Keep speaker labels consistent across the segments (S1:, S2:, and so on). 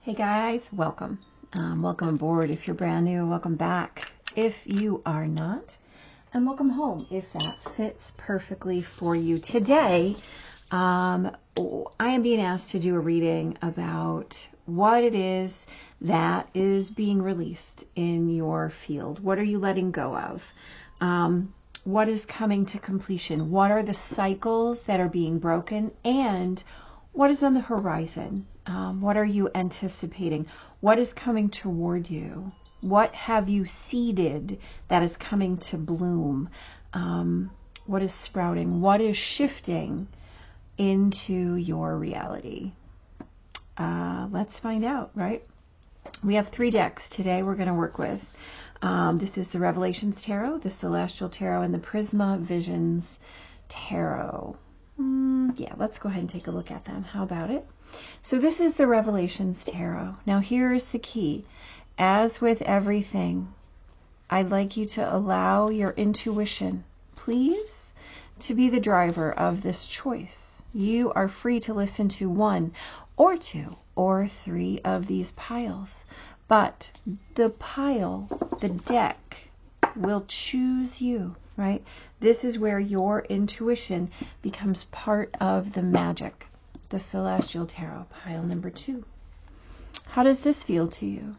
S1: Hey guys, welcome. Welcome aboard if you're brand new. Welcome back if you are not. And welcome home if that fits perfectly for you. Today, I am being asked to do a reading about what it is that is being released in your field. What are you letting go of? What is coming to completion? What are the cycles that are being broken? And what is on the horizon? What are you anticipating? What is coming toward you? What have you seeded that is coming to bloom? What is sprouting? What is shifting into your reality? Let's find out, right? We have 3 decks today we're going to work with. This is the Revelations Tarot, the Celestial Tarot, and the Prisma Visions Tarot. Yeah, let's go ahead and take a look at them. How about it? So this is the Revelations Tarot. Now here's the key. As with everything, I'd like you to allow your intuition, please, to be the driver of this choice. You are free to listen to 1 or 2 or 3 of these piles, but the pile, the deck, will choose you, right? This is where your intuition becomes part of the magic. The Celestial Tarot, pile number 2. How does this feel to you?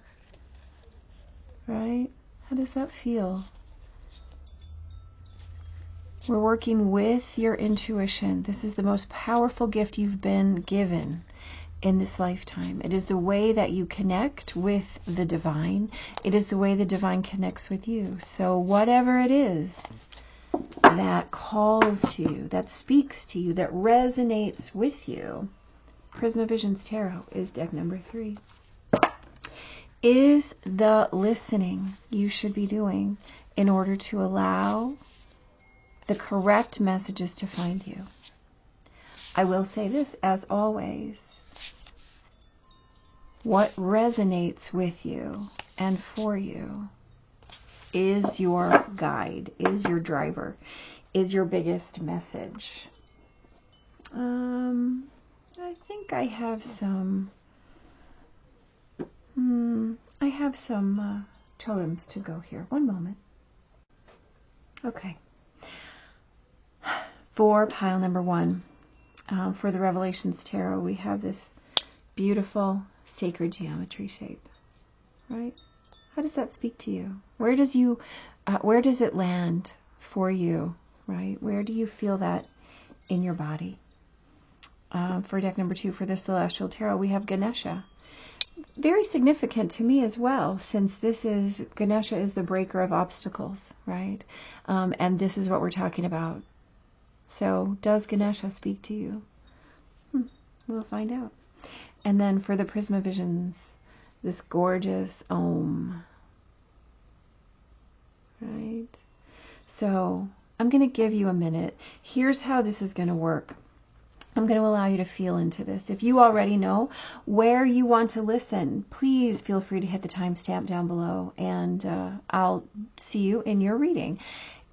S1: Right? How does that feel? We're working with your intuition. This is the most powerful gift you've been given in this lifetime. It is the way that you connect with the divine. It is the way the divine connects with you. So whatever it is that calls to you, that speaks to you, that resonates with you, Prisma Visions Tarot is deck number 3. Is the listening you should be doing in order to allow the correct messages to find you. I will say this, as always, what resonates with you and for you is your guide, is your driver, is your biggest message. I think I have some totems to go here. One moment. Okay. For pile number 1, for the Revelations Tarot, we have this beautiful sacred geometry shape, right? How does that speak to you? Where does it land for you, right? Where do you feel that in your body? For deck number 2, for the Celestial Tarot, we have Ganesha. Very significant to me as well, since Ganesha is the breaker of obstacles, right? And this is what we're talking about. So does Ganesha speak to you? We'll find out. And then for the Prisma Visions, this gorgeous Om, right? So I'm going to give you a minute. Here's how this is going to work. I'm going to allow you to feel into this. If you already know where you want to listen, please feel free to hit the timestamp down below, and I'll see you in your reading.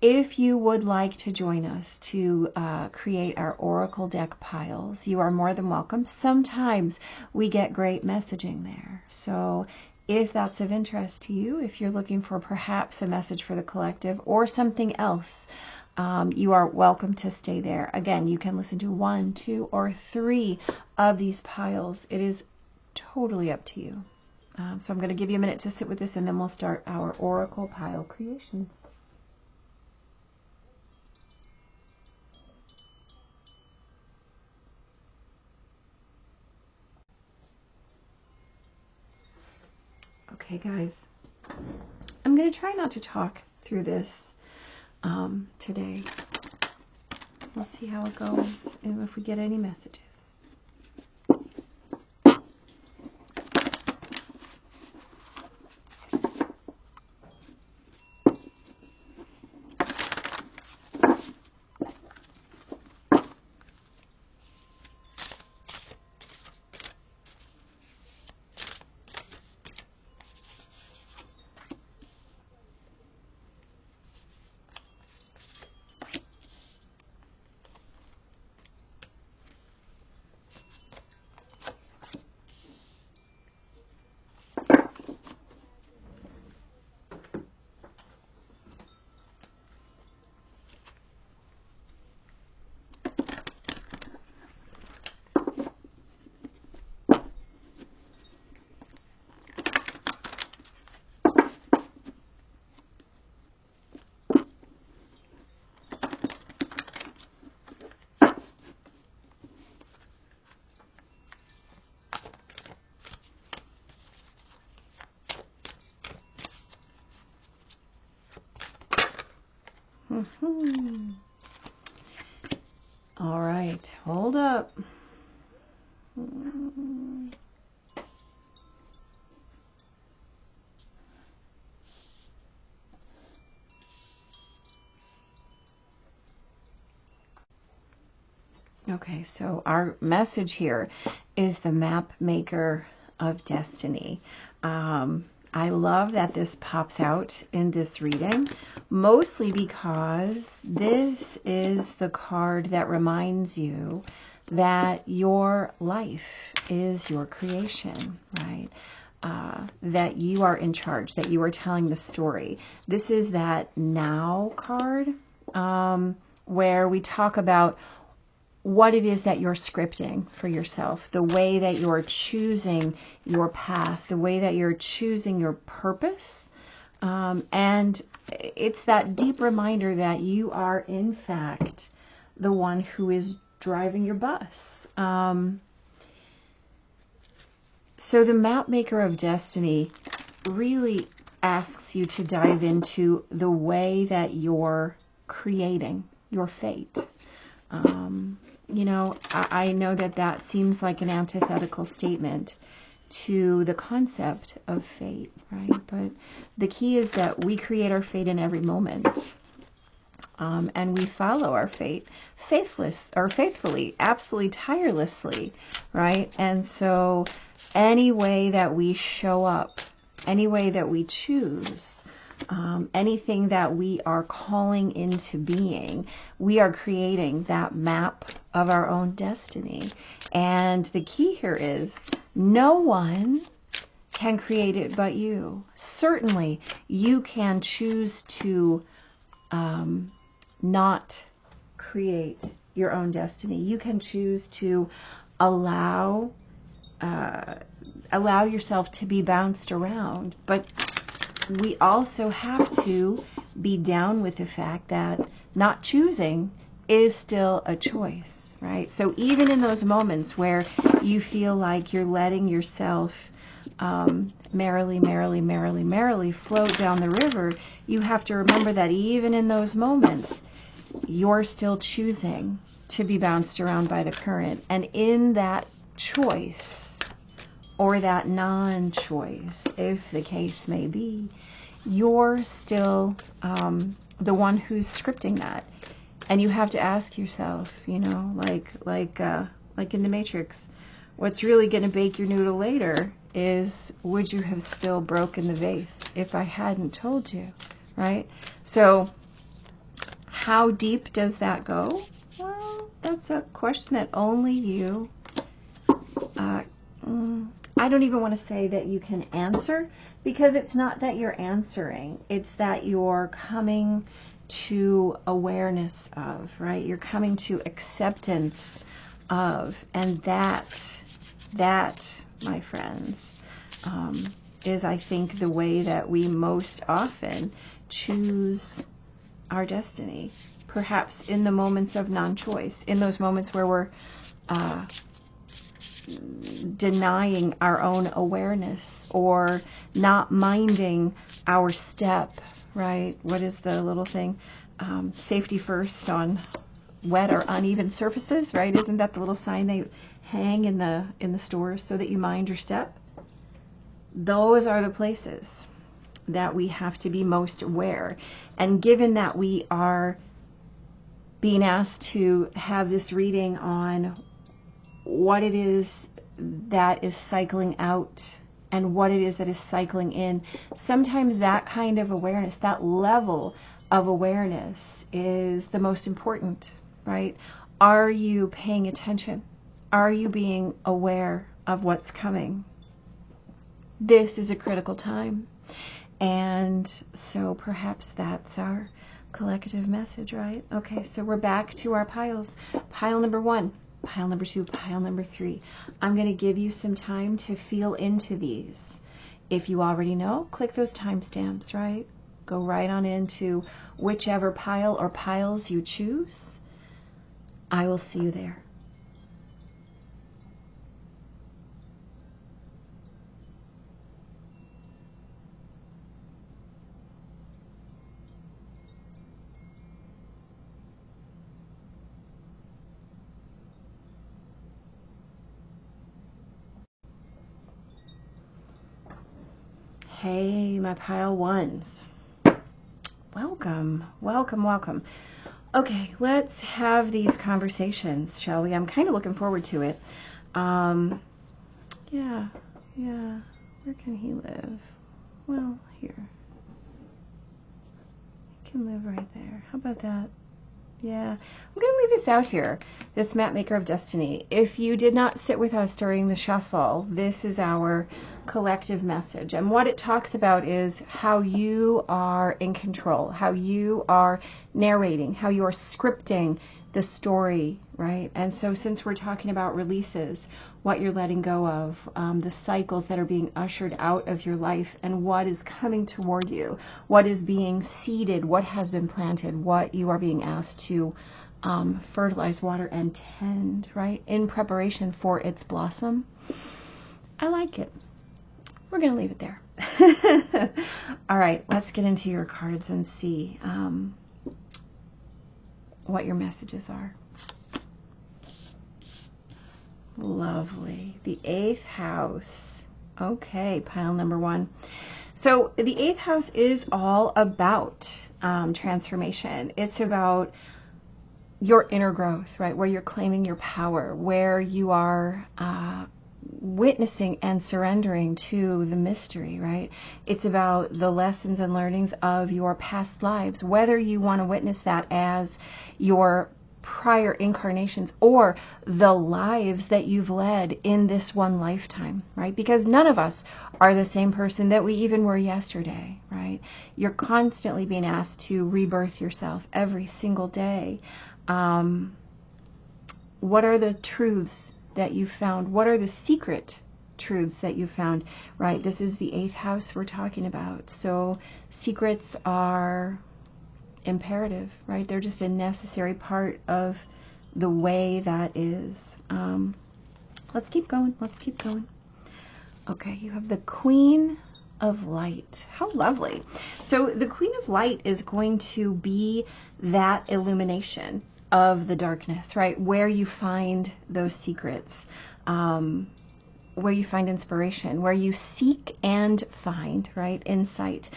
S1: If you would like to join us to create our Oracle deck piles, you are more than welcome. Sometimes we get great messaging there. So if that's of interest to you, if you're looking for perhaps a message for the collective or something else, you are welcome to stay there. Again, you can listen to 1, 2, or 3 of these piles. It is totally up to you. So I'm going to give you a minute to sit with this, and then we'll start our Oracle pile creations. Okay, guys, I'm going to try not to talk through this today. We'll see how it goes and if we get any messages. All right, hold up. Okay, so our message here is the map maker of destiny. I love that this pops out in this reading, mostly because this is the card that reminds you that your life is your creation, right? That you are in charge, that you are telling the story. This is that now card, where we talk about what it is that you're scripting for yourself, the way that you're choosing your path, the way that you're choosing your purpose. And it's that deep reminder that you are, in fact, the one who is driving your bus. So the map maker of destiny really asks you to dive into the way that you're creating your fate. You know, I know that that seems like an antithetical statement to the concept of fate, right? But the key is that we create our fate in every moment. And we follow our fate faithfully, absolutely tirelessly, right? And so any way that we show up, any way that we choose, anything that we are calling into being, we are creating that map of our own destiny. And the key here is no one can create it but you. Certainly, you can choose to not create your own destiny. You can choose to allow yourself to be bounced around, but we also have to be down with the fact that not choosing is still a choice, right? So even in those moments where you feel like you're letting yourself merrily float down the river, you have to remember that even in those moments, you're still choosing to be bounced around by the current. And in that choice, or that non-choice, if the case may be, you're still the one who's scripting that. And you have to ask yourself, you know, like in the Matrix, what's really going to bake your noodle later is, would you have still broken the vase if I hadn't told you, right? So how deep does that go? Well, that's a question that only you I don't even want to say that you can answer, because it's not that you're answering, it's that you're coming to awareness of, right? You're coming to acceptance of, and that, my friends, is, I think, the way that we most often choose our destiny. Perhaps in the moments of non-choice, in those moments where we're denying our own awareness, or not minding our step, right? What is the little thing? Safety first on wet or uneven surfaces, right? Isn't that the little sign they hang in the stores so that you mind your step? Those are the places that we have to be most aware. And given that we are being asked to have this reading on what it is that is cycling out and what it is that is cycling in, sometimes that kind of awareness, that level of awareness, is the most important, right? Are you paying attention? Are you being aware of what's coming? This is a critical time. And so perhaps that's our collective message, right? Okay, so we're back to our piles. Pile number 1, pile number 2, pile number 3. I'm going to give you some time to feel into these. If you already know, click those timestamps, right? Go right on into whichever pile or piles you choose. I will see you there. Hey, my pile ones. Welcome, welcome, welcome. Okay, let's have these conversations, shall we? I'm kind of looking forward to it. Yeah. Where can he live? Well, here. He can live right there. How about that? Yeah, I'm going to leave this out here, this Map Maker of Destiny. If you did not sit with us during the shuffle, this is our collective message. And what it talks about is how you are in control, how you are narrating, how you are scripting the story, right? And so since we're talking about releases, what you're letting go of, the cycles that are being ushered out of your life, and what is coming toward you, what is being seeded, what has been planted, what you are being asked to fertilize, water, and tend, right? In preparation for its blossom. I like it. We're going to leave it there. All right, let's get into your cards and see what your messages are. Lovely. The 8th house. Okay, pile number 1. So the 8th house is all about transformation. It's about your inner growth, right? Where you're claiming your power, where you are witnessing and surrendering to the mystery, right? It's about the lessons and learnings of your past lives, whether you want to witness that as your prior incarnations or the lives that you've led in this one lifetime, right? Because none of us are the same person that we even were yesterday, right? You're constantly being asked to rebirth yourself every single day. What are the truths that you found? What are the secret truths that you found, right? This is the 8th house we're talking about. So secrets are imperative, right? They're just a necessary part of the way that is. Let's keep going. Let's keep going. Okay, you have the Queen of Light. How lovely. So the Queen of Light is going to be that illumination of the darkness, right? Where you find those secrets, where you find inspiration, where you seek and find, right, insight.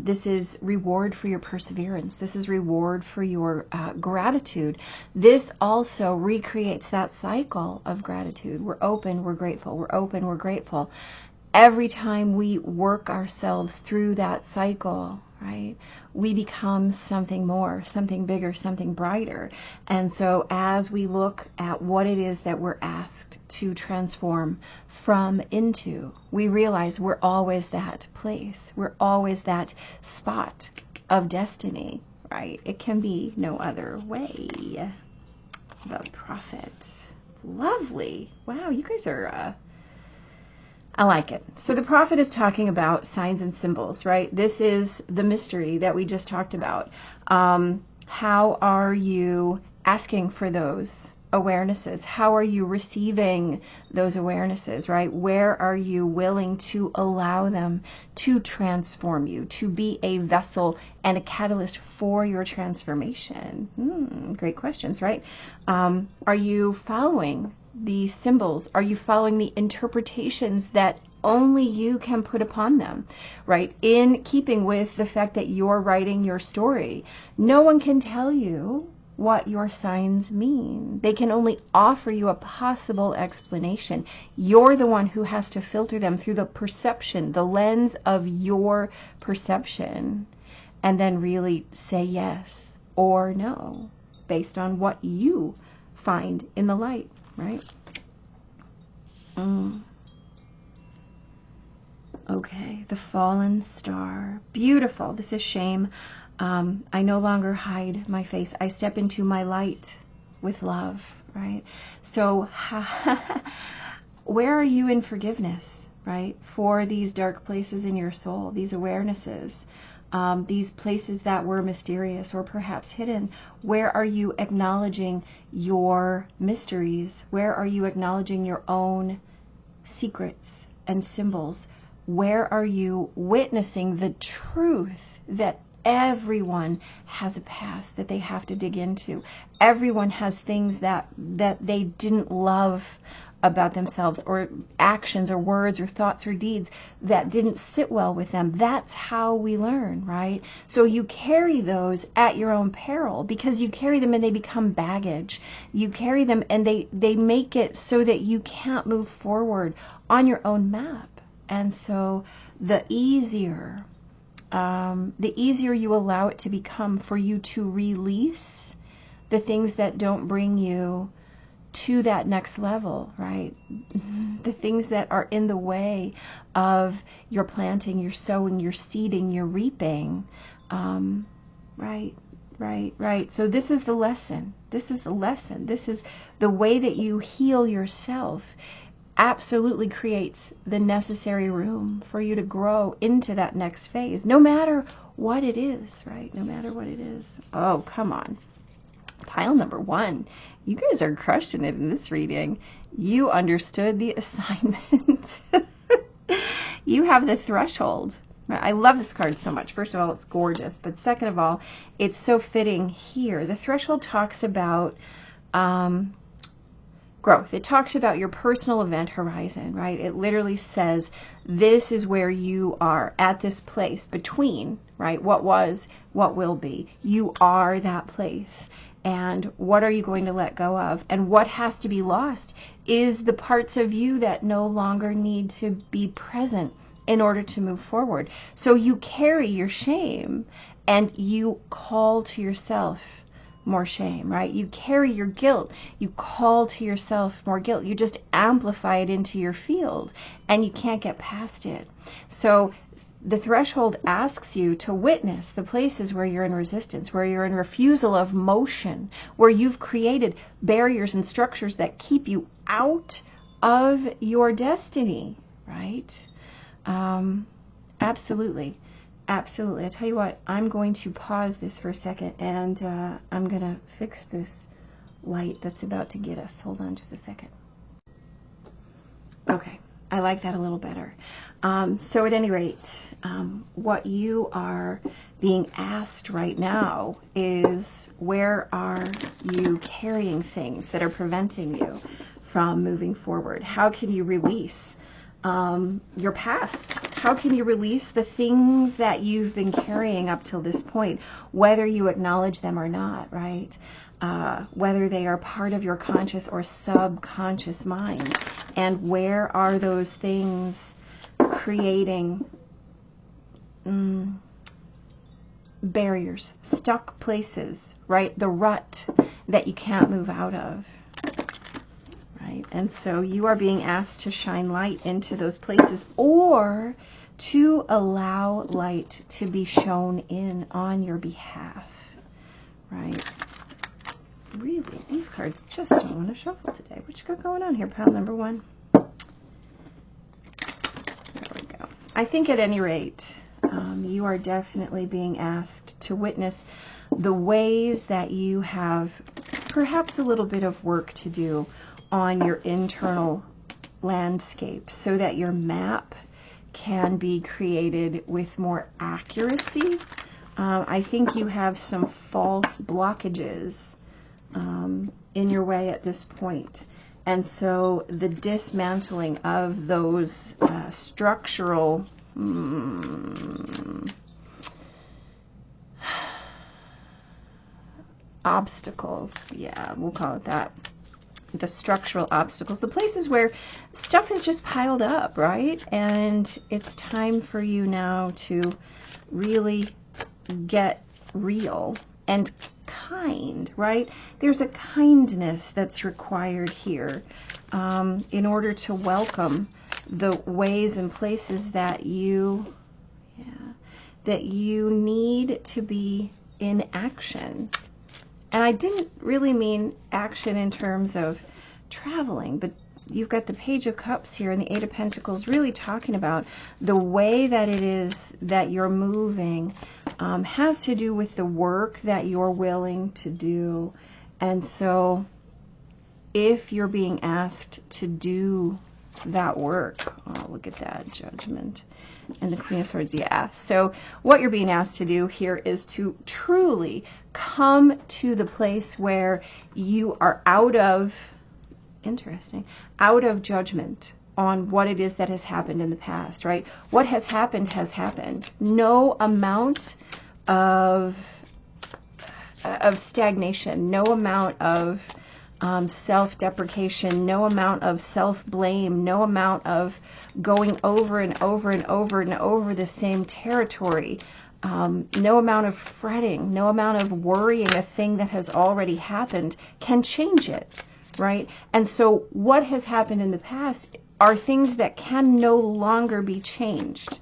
S1: This is reward for your perseverance. This is reward for your gratitude. This also recreates that cycle of gratitude. We're open, we're grateful. We're open, we're grateful. Every time we work ourselves through that cycle, right, we become something more, something bigger, something brighter. And so as we look at what it is that we're asked to transform from into, we realize we're always that place. We're always that spot of destiny, right? It can be no other way. The Prophet. Lovely. Wow, you guys are... I like it. So the Prophet is talking about signs and symbols, right? This is the mystery that we just talked about. How are you asking for those awarenesses? How are you receiving those awarenesses, right? Where are you willing to allow them to transform you, to be a vessel and a catalyst for your transformation? Great questions, right? Are you following the symbols? Are you following the interpretations that only you can put upon them, right? In keeping with the fact that you're writing your story. No one can tell you what your signs mean. They can only offer you a possible explanation. You're the one who has to filter them through the perception, the lens of your perception, and then really say yes or no based on what you find in the light. Right? Okay, the fallen star. Beautiful. This is shame. I no longer hide my face. I step into my light with love, right? So where are you in forgiveness, right? For these dark places in your soul, these awarenesses, these places that were mysterious or perhaps hidden. Where are you acknowledging your mysteries? Where are you acknowledging your own secrets and symbols? Where are you witnessing the truth that Everyone has a past that they have to dig into. Everyone has things that they didn't love about themselves, or actions or words or thoughts or deeds that didn't sit well with them. That's how we learn, right? So you carry those at your own peril, because you carry them and they become baggage. You carry them and they make it so that you can't move forward on your own map. And so the easier you allow it to become for you to release the things that don't bring you to that next level, right? The things that are in the way of your planting, your sowing, your seeding, your reaping. Right. So this is the lesson. This is the way that you heal yourself. Absolutely creates the necessary room for you to grow into that next phase, no matter what it is, right? No matter what it is. Oh, come on. Pile number 1. You guys are crushing it in this reading. You understood the assignment. You have the threshold. I love this card so much. First of all, it's gorgeous. But second of all, it's so fitting here. The threshold talks about growth. It talks about your personal event horizon, right? It literally says this is where you are at this place between, right? What was, what will be. You are that place. And what are you going to let go of? And what has to be lost is the parts of you that no longer need to be present in order to move forward. So you carry your shame and you call to yourself more shame, right? You carry your guilt. You call to yourself more guilt. You just amplify it into your field and you can't get past it. So the threshold asks you to witness the places where you're in resistance, where you're in refusal of motion, where you've created barriers and structures that keep you out of your destiny, right? Absolutely. Absolutely. I tell you what, I'm going to pause this for a second and I'm going to fix this light that's about to get us. Hold on just a second. Okay. I like that a little better. So at any rate, what you are being asked right now is, where are you carrying things that are preventing you from moving forward? How can you release your past? How can you release the things that you've been carrying up till this point, whether you acknowledge them or not, right? Whether they are part of your conscious or subconscious mind. And where are those things creating barriers, stuck places, right? The rut that you can't move out of, right? And so you are being asked to shine light into those places, or to allow light to be shown in on your behalf, right? Really, these cards just don't want to shuffle today. What you got going on here, pile number 1? There we go. I think at any rate, you are definitely being asked to witness the ways that you have perhaps a little bit of work to do on your internal landscape, so that your map can be created with more accuracy. I think you have some false blockages in your way at this point. And so the dismantling of those structural obstacles, yeah, we'll call it that, the structural obstacles, the places where stuff is just piled up, right? And it's time for you now to really get real and kind, right? There's a kindness that's required here in order to welcome the ways and places that you need to be in action. And I didn't really mean action in terms of traveling, but you've got the Page of Cups here and the Eight of Pentacles really talking about the way that it is that you're moving has to do with the work that you're willing to do. And so if you're being asked to do that work, oh look at that, Judgment. And the Queen of Swords, yeah. So what you're being asked to do here is to truly come to the place where you are out of, interesting, out of judgment on what it is that has happened in the past, right? What has happened has happened. No amount of stagnation, no amount of self-deprecation, no amount of self-blame, no amount of going over and over and over and over the same territory, no amount of fretting, no amount of worrying a thing that has already happened can change it, right? And so what has happened in the past are things that can no longer be changed,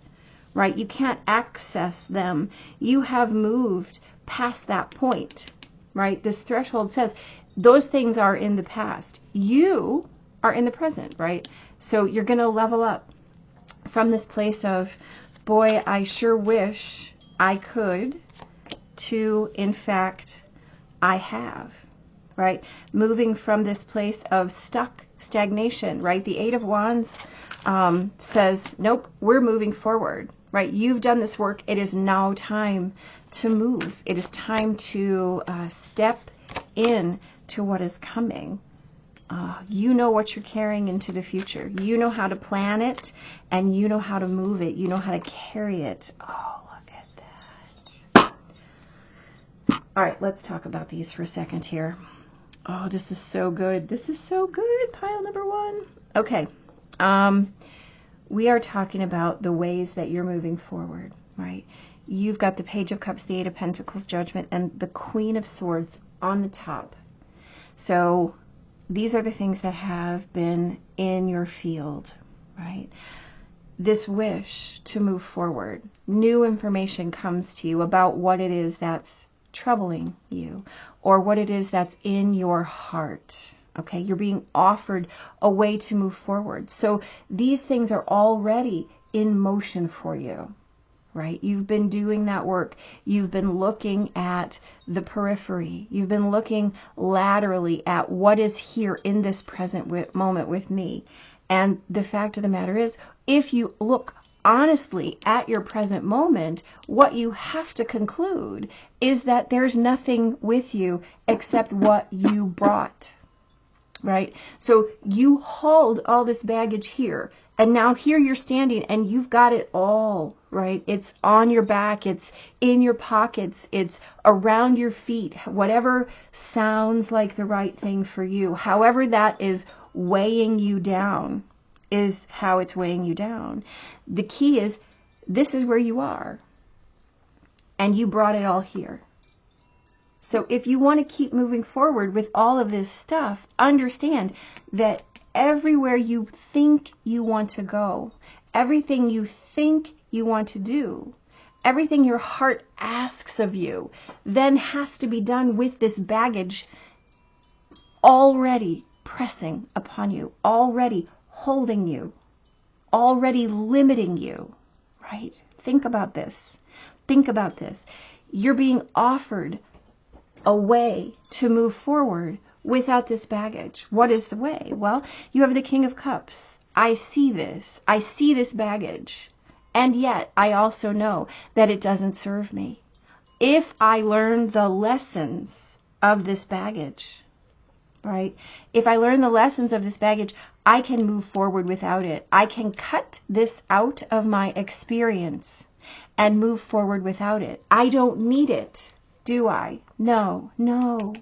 S1: right? You can't access them. You have moved past that point, right? This threshold says those things are in the past. You are in the present, right? So you're going to level up from this place of, boy, I sure wish I could, to, in fact, I have, right? Moving from this place of stuck stagnation, right? The Eight of Wands says, nope, we're moving forward, right? You've done this work. It is now time to move. It is time to step in to what is coming. You know what you're carrying into the future. You know how to plan it, and you know how to move it. You know how to carry it. Oh, look at that. All right, let's talk about these for a second here. Oh, this is so good. This is so good. Pile number one. Okay. We are talking about the ways that you're moving forward, right? You've got the Page of Cups, the Eight of Pentacles, Judgment, and the Queen of Swords on the top. So these are the things that have been in your field, right? This wish to move forward. New information comes to you about what it is that's troubling you, or what it is that's in your heart. Okay, you're being offered a way to move forward. So these things are already in motion for you, right? You've been doing that work. You've been looking at the periphery. You've been looking laterally at what is here in this present moment with me. And the fact of the matter is, if you look honestly at your present moment, what you have to conclude is that there's nothing with you except what you brought, right? So you hauled all this baggage here, and now here you're standing and you've got it all, right? It's on your back, it's in your pockets, it's around your feet, whatever sounds like the right thing for you. However that is weighing you down is how it's weighing you down. The key is, this is where you are, and you brought it all here. So if you want to keep moving forward with all of this stuff, understand that everywhere you think you want to go, everything you think you want to do, everything your heart asks of you, then has to be done with this baggage already pressing upon you, already holding you, already limiting you, right? Think about this. Think about this. You're being offered a way to move forward without this baggage. What is the way? Well, you have the King of Cups. I see this. I see this baggage. And yet, I also know that it doesn't serve me. If I learn the lessons of this baggage, right? If I learn the lessons of this baggage, I can move forward without it. I can cut this out of my experience and move forward without it. I don't need it, do I? No, no.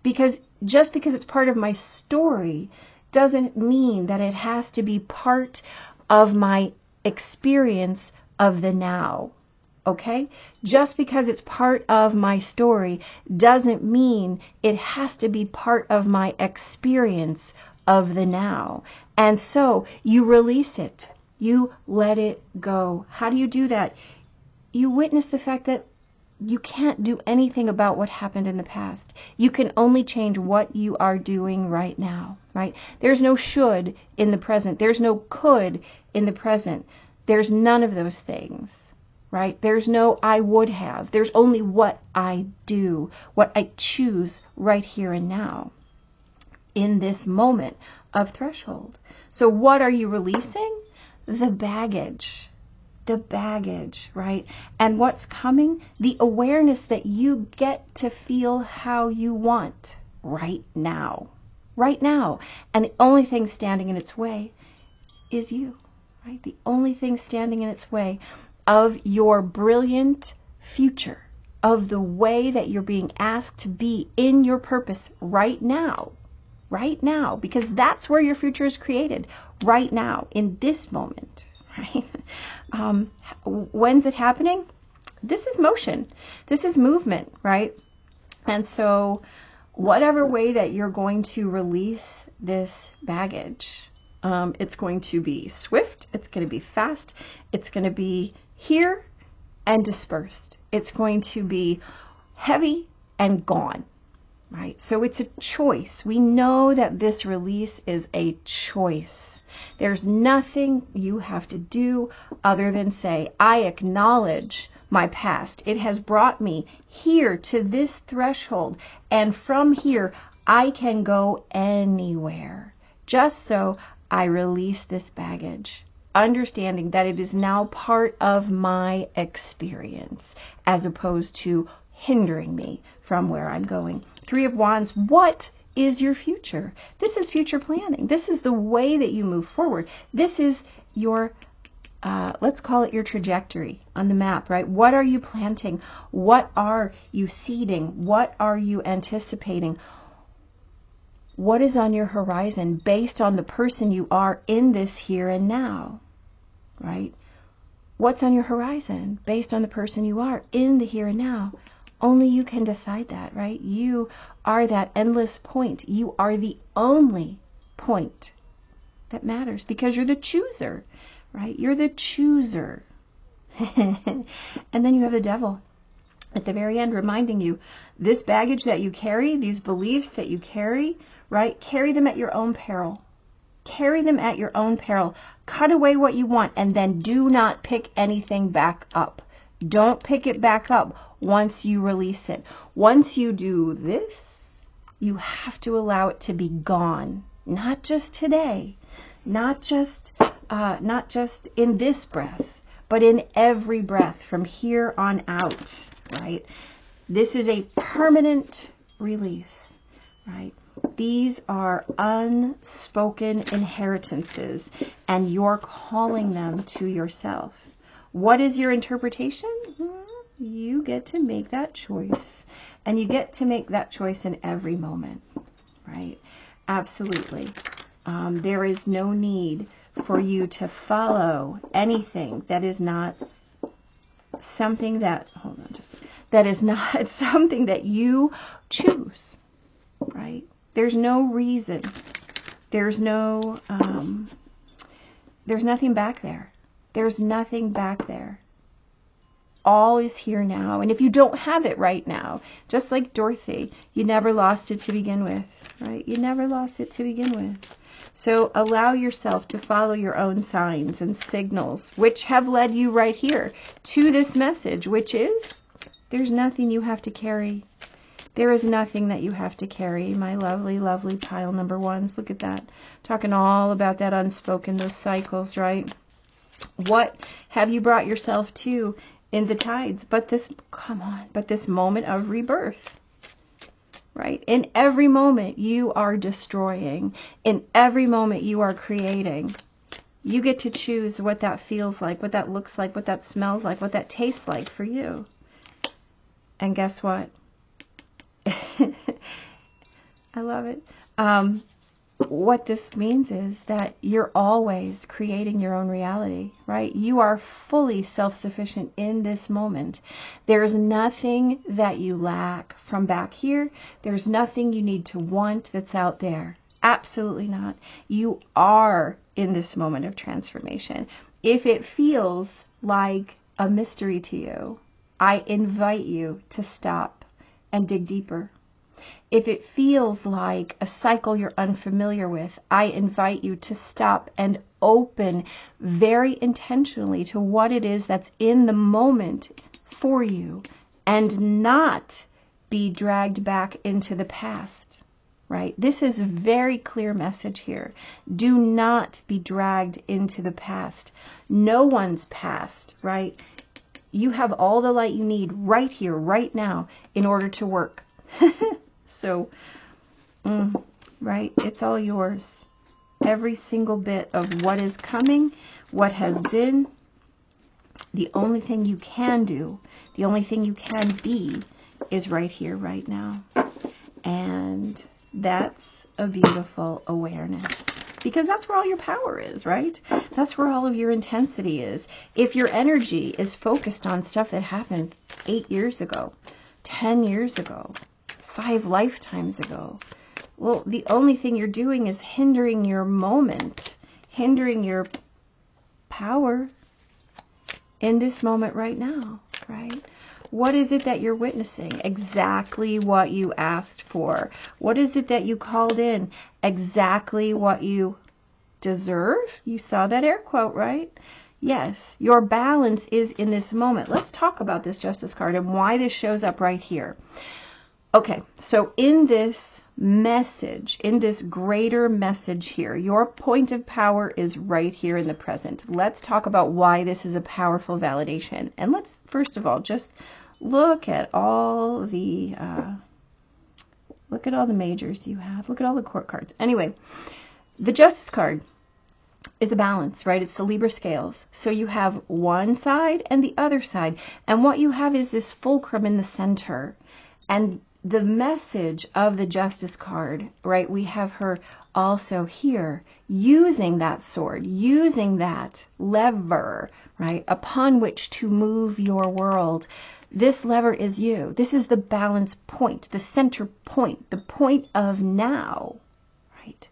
S1: Because just because it's part of my story doesn't mean that it has to be part of my experience of the now. Okay? Just because it's part of my story doesn't mean it has to be part of my experience of the now. And so you release it. You let it go. How do you do that? You witness the fact that you can't do anything about what happened in the past. You can only change what you are doing right now, right? There's no should in the present. There's no could in the present. There's none of those things. Right? There's no I would have. There's only what I do, what I choose right here and now in this moment of threshold. So what are you releasing? the baggage, right? And what's coming? The awareness that you get to feel how you want right now. And the only thing standing in its way is you, right? The only thing standing in its way of your brilliant future, of the way that you're being asked to be in your purpose right now, because that's where your future is created, right now, in this moment, right? When's it happening? This is motion. This is movement, right? And so whatever way that you're going to release this baggage, it's going to be swift, it's going to be fast, it's going to be here and dispersed. It's going to be heavy and gone, right? So it's a choice. We know that this release is a choice. There's nothing you have to do other than say, I acknowledge my past. It has brought me here to this threshold, and from here I can go anywhere. Just so I release this baggage, understanding that it is now part of my experience as opposed to hindering me from where I'm going. Three of Wands, what is your future? This is future planning. This is the way that you move forward. This is your, let's call it your trajectory on the map, right? What are you planting? What are you seeding? What are you anticipating? What is on your horizon based on the person you are in this here and now, right? What's on your horizon based on the person you are in the here and now? Only you can decide that, right? You are that endless point. You are the only point that matters because you're the chooser, right? You're the chooser. And then you have the devil at the very end reminding you, this baggage that you carry, these beliefs that you carry, right? Carry them at your own peril. Carry them at your own peril. Cut away what you want and then do not pick anything back up. Don't pick it back up once you release it. Once you do this, you have to allow it to be gone. Not just today, not just in this breath, but in every breath from here on out, right? This is a permanent release, right? These are unspoken inheritances, and you're calling them to yourself. What is your interpretation? You get to make that choice, and you get to make that choice in every moment, right? Absolutely. There is no need for you to follow anything that is not something that, that is not something that you choose, right? There's no reason. There's no, there's nothing back there. There's nothing back there. All is here now. And if you don't have it right now, just like Dorothy, you never lost it to begin with, right? You never lost it to begin with. So allow yourself to follow your own signs and signals, which have led you right here to this message, which is, there's nothing you have to carry. There is nothing that you have to carry, my lovely, lovely pile number ones. Look at that. Talking all about that unspoken, those cycles, right? What have you brought yourself to in the tides? But this, come on, but this moment of rebirth, right? In every moment you are destroying. In every moment you are creating. You get to choose what that feels like, what that looks like, what that smells like, what that tastes like for you. And guess what? I love it. What this means is that you're always creating your own reality, right? You are fully self-sufficient in this moment. There's nothing that you lack from back here. There's nothing you need to want that's out there. Absolutely not. You are in this moment of transformation. If it feels like a mystery to you, I invite you to stop and dig deeper. If it feels like a cycle you're unfamiliar with, I invite you to stop and open very intentionally to what it is that's in the moment for you and not be dragged back into the past. right? This is a very clear message here. Do not be dragged into the past. No one's past, right? You have all the light you need right here, right now, in order to work. So, right? It's all yours. Every single bit of what is coming, what has been, the only thing you can do, the only thing you can be is right here, right now. And that's a beautiful awareness, because that's where all your power is, right? That's where all of your intensity is. If your energy is focused on stuff that happened 8 years ago, 10 years ago, 5 lifetimes ago, well, the only thing you're doing is hindering your moment, hindering your power in this moment right now, right? What is it that you're witnessing? Exactly what you asked for. What is it that you called in? Exactly what you deserve. You saw that air quote, right? Yes, your balance is in this moment. Let's talk about this Justice card and why this shows up right here. Okay, so in this message, in this greater message here, your point of power is right here in the present. Let's talk about why this is a powerful validation. And let's, first of all, just look at all the majors you have. Look at all the court cards. Anyway, the Justice card is a balance, right? It's the Libra scales. So you have one side and the other side. And what you have is this fulcrum in the center. And the message of the Justice card, right? We have her also here using that sword, using that lever, right? Upon which to move your world. This lever is you. This is the balance point, the center point, the point of now, right?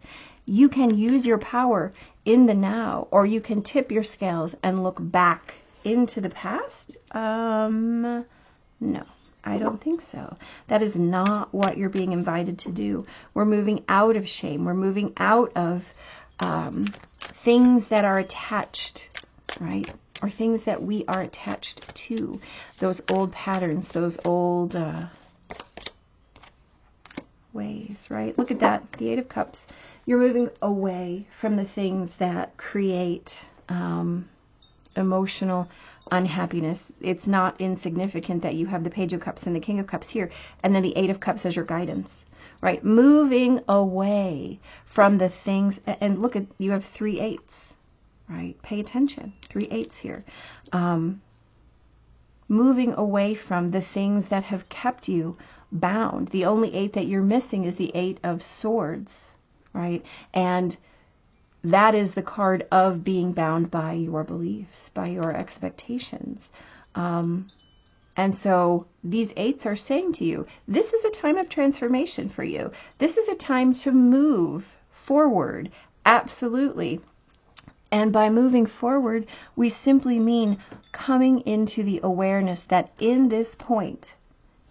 S1: You can use your power in the now, or you can tip your scales and look back into the past. No. I don't think so. That is not what you're being invited to do. We're moving out of shame. We're moving out of things that are attached, right? Or things that we are attached to. Those old patterns, those old ways, right? Look at that, the Eight of Cups. You're moving away from the things that create emotional unhappiness. It's not insignificant that you have the Page of Cups and the King of Cups here, and then the Eight of Cups as your guidance, right? Moving away from the things, and look at, you have 3 eights, right? Pay attention, 3 eights here. Moving away from the things that have kept you bound. The only 8 that you're missing is the 8 of Swords, right? And that is the card of being bound by your beliefs, by your expectations. And so these 8s are saying to you, this is a time of transformation for you. This is a time to move forward. Absolutely. And by moving forward, we simply mean coming into the awareness that in this point,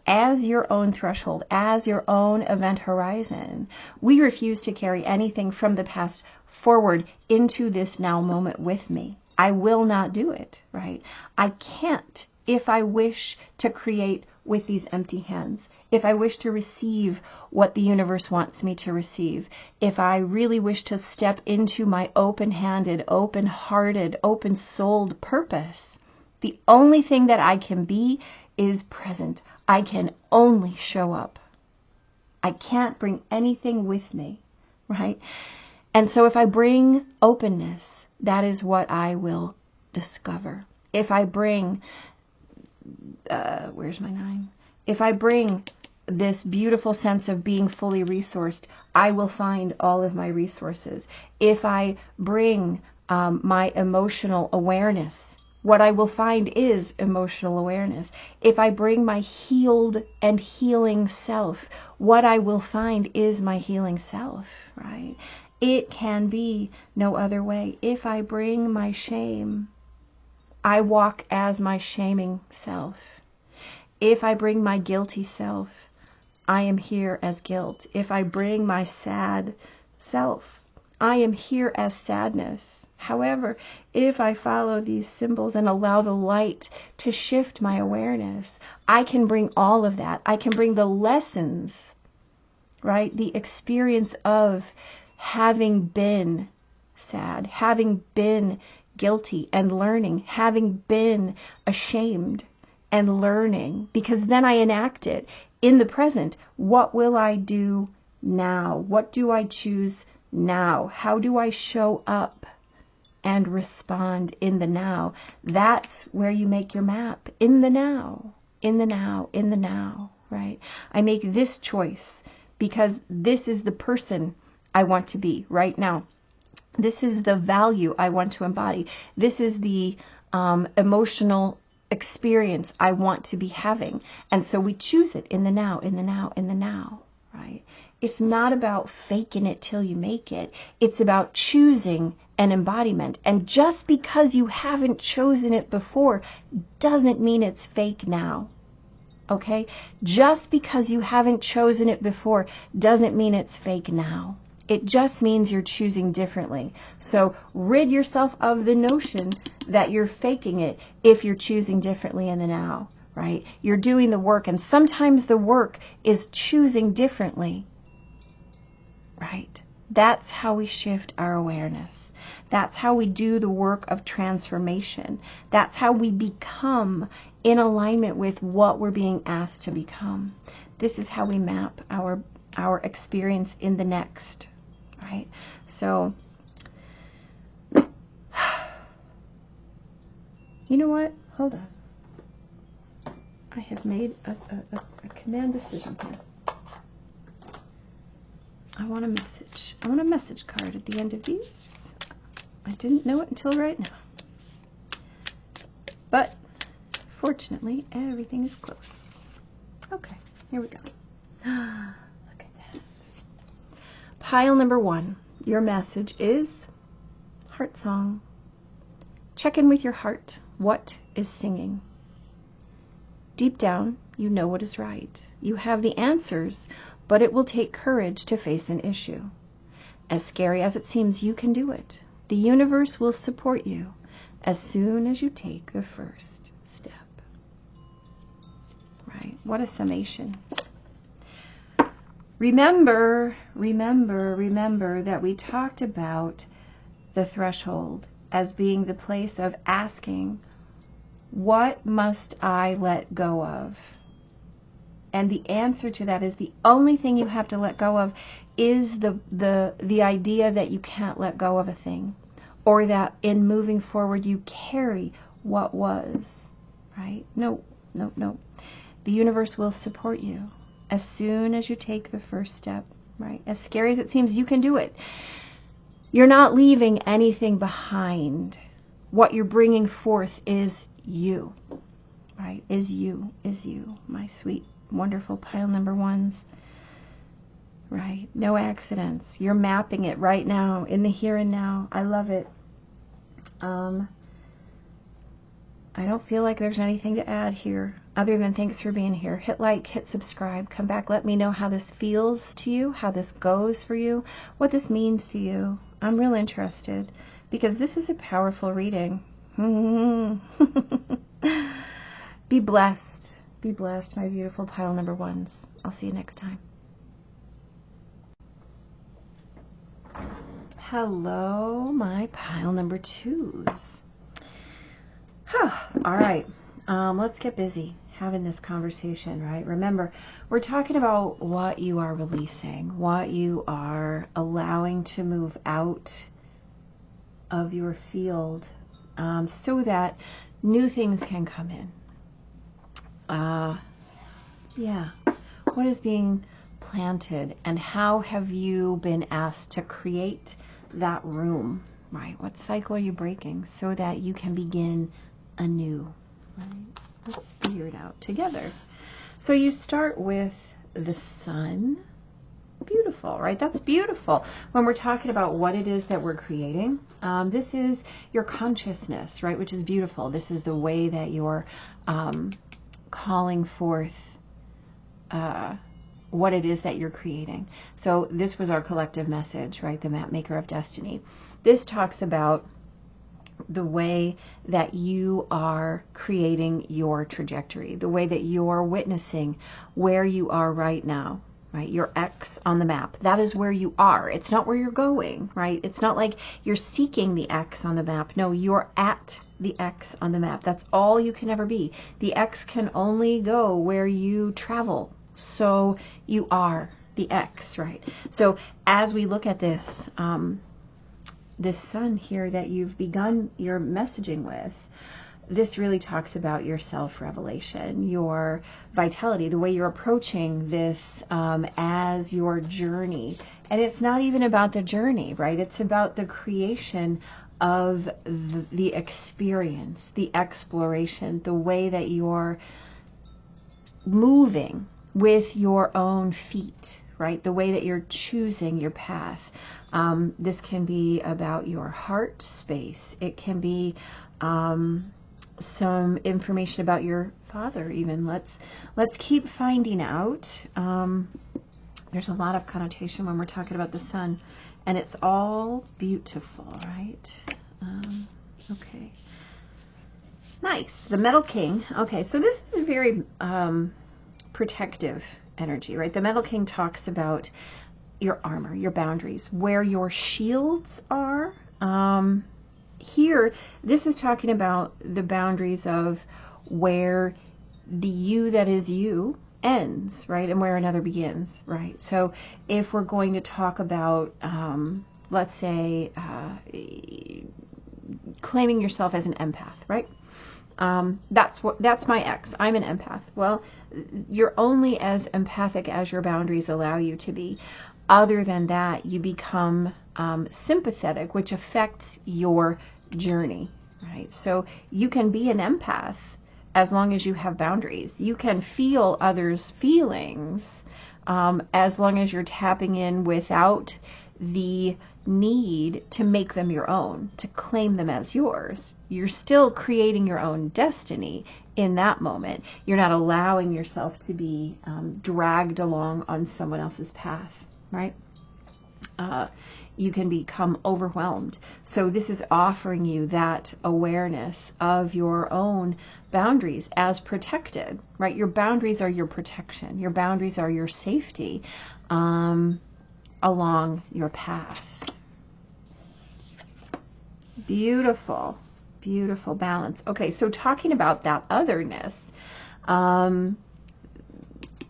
S1: as your own threshold, as your own event horizon, we refuse to carry anything from the past forward into this now moment with me. I will not do it, right? I can't if I wish to create with these empty hands. If I wish to receive what the universe wants me to receive. If I really wish to step into my open-handed, open-hearted, open-souled purpose, the only thing that I can be is present. I can only show up. I can't bring anything with me, right? And so if I bring openness, that is what I will discover. If I bring, where's my 9? If I bring this beautiful sense of being fully resourced, I will find all of my resources. If I bring my emotional awareness, what I will find is emotional awareness. If I bring my healed and healing self, what I will find is my healing self, right? It can be no other way. If I bring my shame, I walk as my shaming self. If I bring my guilty self, I am here as guilt. If I bring my sad self, I am here as sadness. However, if I follow these symbols and allow the light to shift my awareness, I can bring all of that. I can bring the lessons, right? The experience of having been sad, having been guilty and learning, having been ashamed and learning, because then I enact it in the present. What will I do now? What do I choose now? How do I show up and respond in the now? That's where you make your map, in the now, in the now, in the now, right? I make this choice because this is the person I want to be right now. This is the value I want to embody. This is the emotional experience I want to be having. And so we choose it in the now, in the now, in the now, right? It's not about faking it till you make it. It's about choosing an embodiment. And just because you haven't chosen it before doesn't mean it's fake now. Okay? Just because you haven't chosen it before doesn't mean it's fake now. It just means you're choosing differently. So rid yourself of the notion that you're faking it if you're choosing differently in the now, right? You're doing the work, and sometimes the work is choosing differently, right? That's how we shift our awareness. That's how we do the work of transformation. That's how we become in alignment with what we're being asked to become. This is how we map our experience in the next. Right? So, you know what? Hold on. I have made a command decision here. I want a message. I want a message card at the end of these. I didn't know it until right now. But, fortunately, everything is close. Okay, here we go. Pile number 1, your message is heart song. Check in with your heart. What is singing? Deep down, you know what is right. You have the answers, but it will take courage to face an issue. As scary as it seems, you can do it. The universe will support you as soon as you take the first step. Right? What a summation. Remember that we talked about the threshold as being the place of asking, what must I let go of? And the answer to that is the only thing you have to let go of is the idea that you can't let go of a thing, or that in moving forward you carry what was, right? No. The universe will support you as soon as you take the first step, right? As scary as it seems, you can do it. You're not leaving anything behind. What you're bringing forth is you, right? Is you, my sweet, wonderful pile number 1s, right? No accidents. You're mapping it right now in the here and now. I love it. I don't feel like there's anything to add here other than thanks for being here. Hit like, hit subscribe, come back, let me know how this feels to you, how this goes for you, what this means to you. I'm real interested because this is a powerful reading. Be blessed. Be blessed, my beautiful pile number 1s. I'll see you next time. Hello, my pile number 2s. All right, let's get busy having this conversation, right? Remember, we're talking about what you are releasing, what you are allowing to move out of your field, so that new things can come in. Yeah, what is being planted, and how have you been asked to create that room, right? What cycle are you breaking so that you can begin anew, right? Let's figure it out together. So you start with the sun. Beautiful, right? That's beautiful. When we're talking about what it is that we're creating, this is your consciousness, right? Which is beautiful. This is the way that you're calling forth what it is that you're creating. So this was our collective message, right? The map maker of destiny. This talks about the way that you are creating your trajectory, the way that you're witnessing where you are right now, right? Your X on the map. That is where you are. It's not where you're going, right? It's not like you're seeking the X on the map. No, you're at the X on the map. That's all you can ever be. The X can only go where you travel. So you are the X, right? So as we look at this, this sun here that you've begun your messaging with, this really talks about your self-revelation, your vitality, the way you're approaching this as your journey. And it's not even about the journey, right? It's about the creation of the experience, the exploration, the way that you're moving with your own feet, right? The way that you're choosing your path. This can be about your heart space. It can be some information about your father even. Let's keep finding out. There's a lot of connotation when we're talking about the sun, and it's all beautiful, right? Okay. Nice. The Metal King. Okay, so this is a very protective energy, right? The Metal King talks about your armor, your boundaries, where your shields are. Here, this is talking about the boundaries of where the you that is you ends, right? And where another begins, right? So if we're going to talk about, let's say, claiming yourself as an empath, right? That's my X. I'm an empath. Well, you're only as empathic as your boundaries allow you to be. Other than that, you become sympathetic, which affects your journey, right? So you can be an empath as long as you have boundaries. You can feel others' feelings as long as you're tapping in without the need to make them your own, to claim them as yours. You're still creating your own destiny in that moment. You're not allowing yourself to be dragged along on someone else's path, right? You can become overwhelmed. So this is offering you that awareness of your own boundaries as protected, right? Your boundaries are your protection. Your boundaries are your safety along your path. Beautiful, beautiful balance. Okay, so talking about that otherness,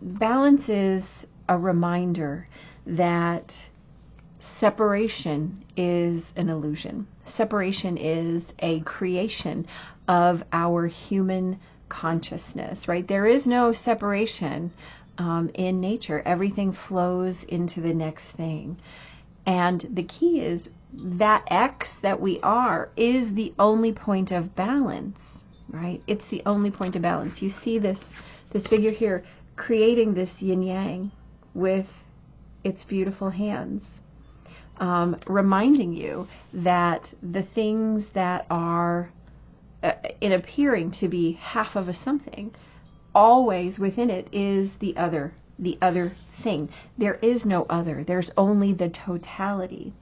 S1: balance is a reminder that separation is an illusion. Separation is a creation of our human consciousness, right? There is no separation in nature. Everything flows into the next thing. And the key is that X that we are is the only point of balance, right? It's the only point of balance. You see this figure here creating this yin yang with its beautiful hands, reminding you that the things that are in appearing to be half of a something, always within it is the other thing. There is no other. There's only the totality,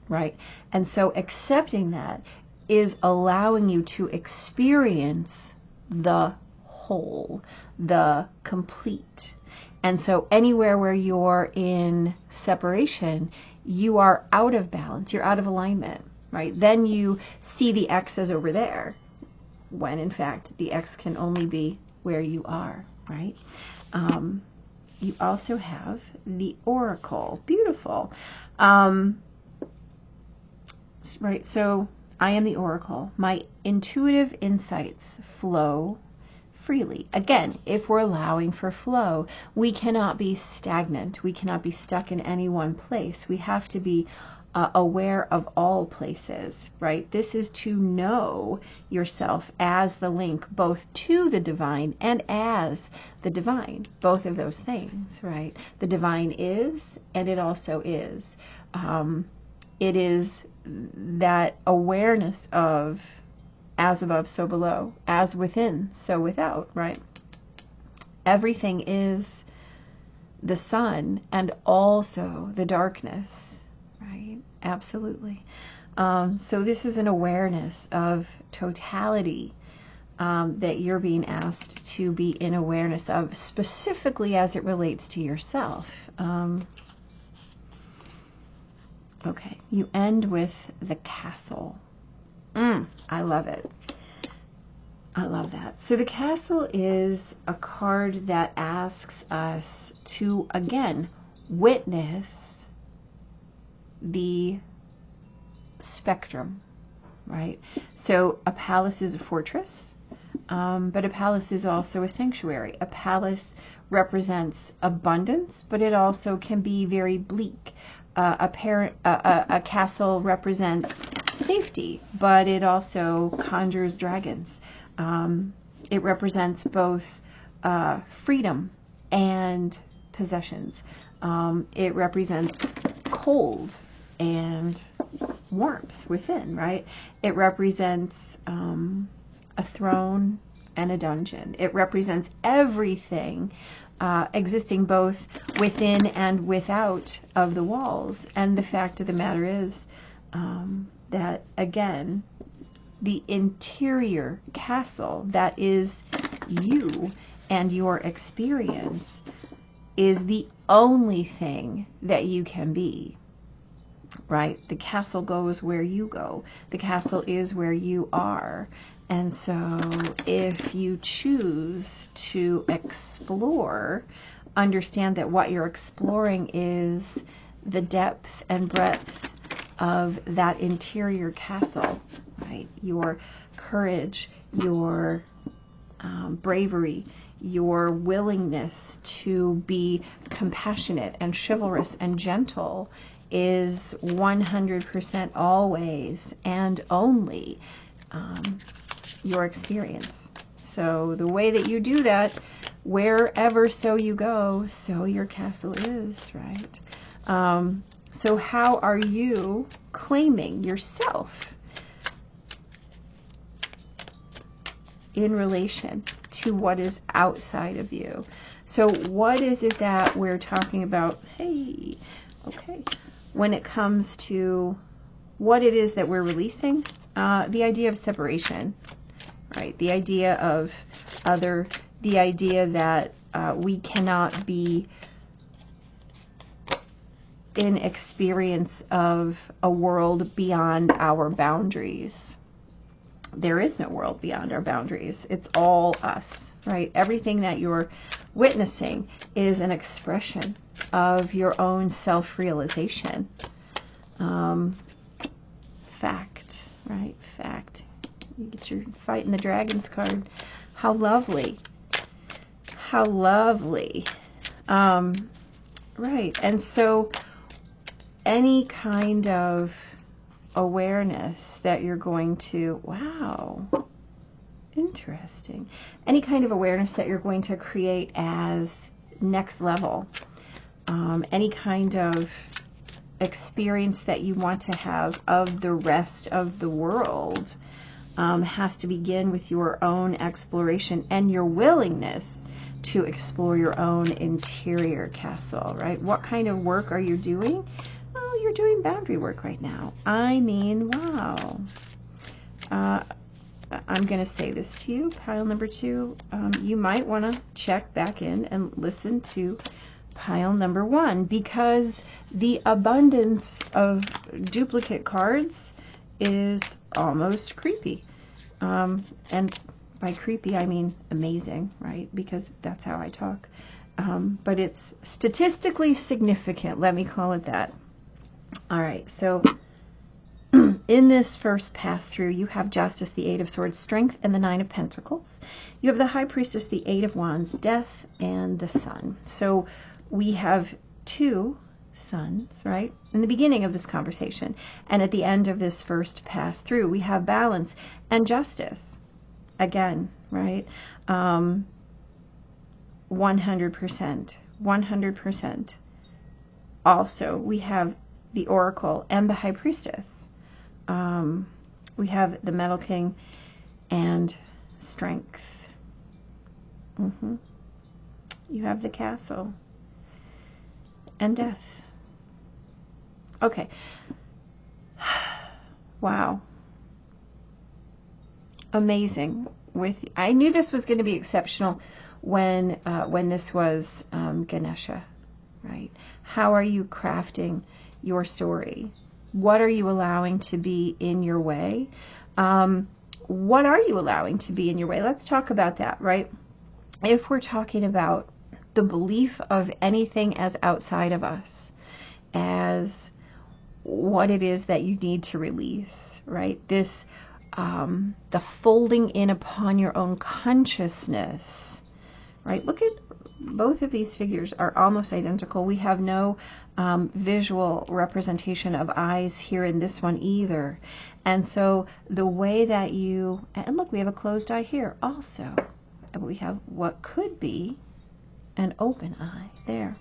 S1: right? And so accepting that is allowing you to experience the whole, the complete. And so anywhere where you're in separation, you are out of balance, you're out of alignment, right? Then you see the X as over there, when in fact the X can only be where you are, right? You also have the Oracle. Beautiful. Right, so I am the Oracle. My intuitive insights flow freely. Again, if we're allowing for flow, we cannot be stagnant. We cannot be stuck in any one place. We have to be aware of all places, right? This is to know yourself as the link both to the divine and as the divine, both of those things, right? The divine is, and it also is. It is that awareness of as above, so below, as within, so without, right? Everything is the sun and also the darkness, right? Absolutely. So this is an awareness of totality, that you're being asked to be in awareness of, specifically as it relates to yourself. Okay, you end with the Castle. I love it. I love that. So the Castle is a card that asks us to, again, witness the spectrum, right? So a palace is a fortress, but a palace is also a sanctuary. A palace represents abundance, but it also can be very bleak. A castle represents safety, but it also conjures dragons. It represents both freedom and possessions. It represents cold and warmth within, right? It represents a throne and a dungeon. It represents everything existing both within and without of the walls. And the fact of the matter is that, again, the interior castle that is you and your experience is the only thing that you can be, right? The castle goes where you go. The castle is where you are. And so if you choose to explore, understand that what you're exploring is the depth and breadth of that interior castle, right? Your courage, your bravery, your willingness to be compassionate and chivalrous and gentle is 100% always and only your experience. So the way that you do that, wherever so you go, so your castle is, right? So how are you claiming yourself in relation to what is outside of you? So what is it that we're talking about? Hey, okay. When it comes to what it is that we're releasing, the idea of separation, right? The idea of other, the idea that we cannot be in experience of a world beyond our boundaries. There is no world beyond our boundaries. It's all us, right? Everything that you're witnessing is an expression of your own self-realization. Fact, right? Fact. You get your Fighting the Dragons card. How lovely. How lovely. Right. And so any kind of awareness that you're going to, wow, interesting. Any kind of awareness that you're going to create as next level, any kind of experience that you want to have of the rest of the world has to begin with your own exploration and your willingness to explore your own interior castle, right? What kind of work are you doing? Oh, you're doing boundary work right now. I mean, wow. I'm going to say this to you, pile number 2. You might want to check back in and listen to pile number 1, because the abundance of duplicate cards is almost creepy. And by creepy, I mean amazing, right? Because that's how I talk. But it's statistically significant. Let me call it that. All right. So in this first pass through, you have Justice, the 8 of Swords, Strength, and the 9 of Pentacles. You have the High Priestess, the 8 of Wands, Death, and the Sun. So we have 2 suns, right? In the beginning of this conversation. And at the end of this first pass through, we have balance and justice. Again, right? 100%. 100%. Also, we have the Oracle and the High Priestess. We have the Metal King and Strength. You have the Castle and Death. Okay. Wow. Amazing. I knew this was going to be exceptional when this was Ganesha, right? How are you crafting your story? What are you allowing to be in your way? What are you allowing to be in your way? Let's talk about that, right? If we're talking about the belief of anything as outside of us, as what it is that you need to release, right? This, the folding in upon your own consciousness, right? Look at both of these figures are almost identical. We have no visual representation of eyes here in this one either. And so the way that you, and look, we have a closed eye here also. And we have what could be an open eye there.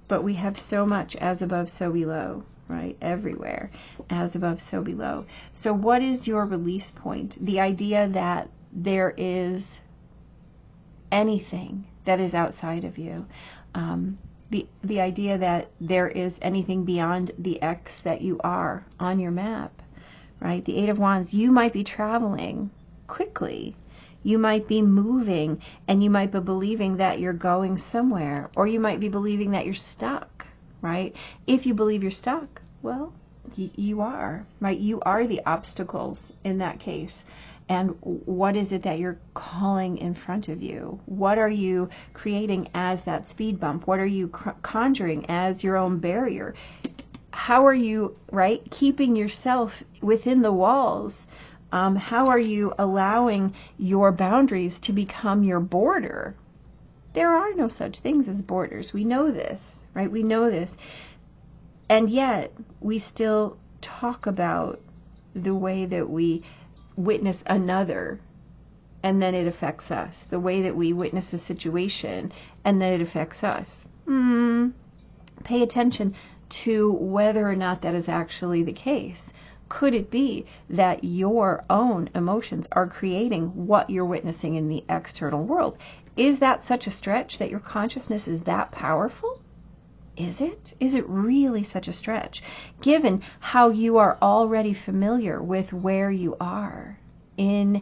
S1: But we have so much as above, so below, right? Everywhere, as above, so below. So what is your release point? The idea that there is anything that is outside of you. The idea that there is anything beyond the X that you are on your map, right? The Eight of Wands, you might be traveling quickly. You might be moving, and you might be believing that you're going somewhere, or you might be believing that you're stuck, right? If you believe you're stuck, well, you are, right? You are the obstacles in that case. And what is it that you're calling in front of you? What are you creating as that speed bump? What are you conjuring as your own barrier? How are you, right, keeping yourself within the walls? How are you allowing your boundaries to become your border? There are no such things as borders. We know this, right? We know this. And yet, we still talk about the way that we witness another, and then it affects us. The way that we witness a situation, and then it affects us. Pay attention to whether or not that is actually the case. Could it be that your own emotions are creating what you're witnessing in the external world? Is that such a stretch that your consciousness is that powerful? Is it? Is it really such a stretch? Given how you are already familiar with where you are in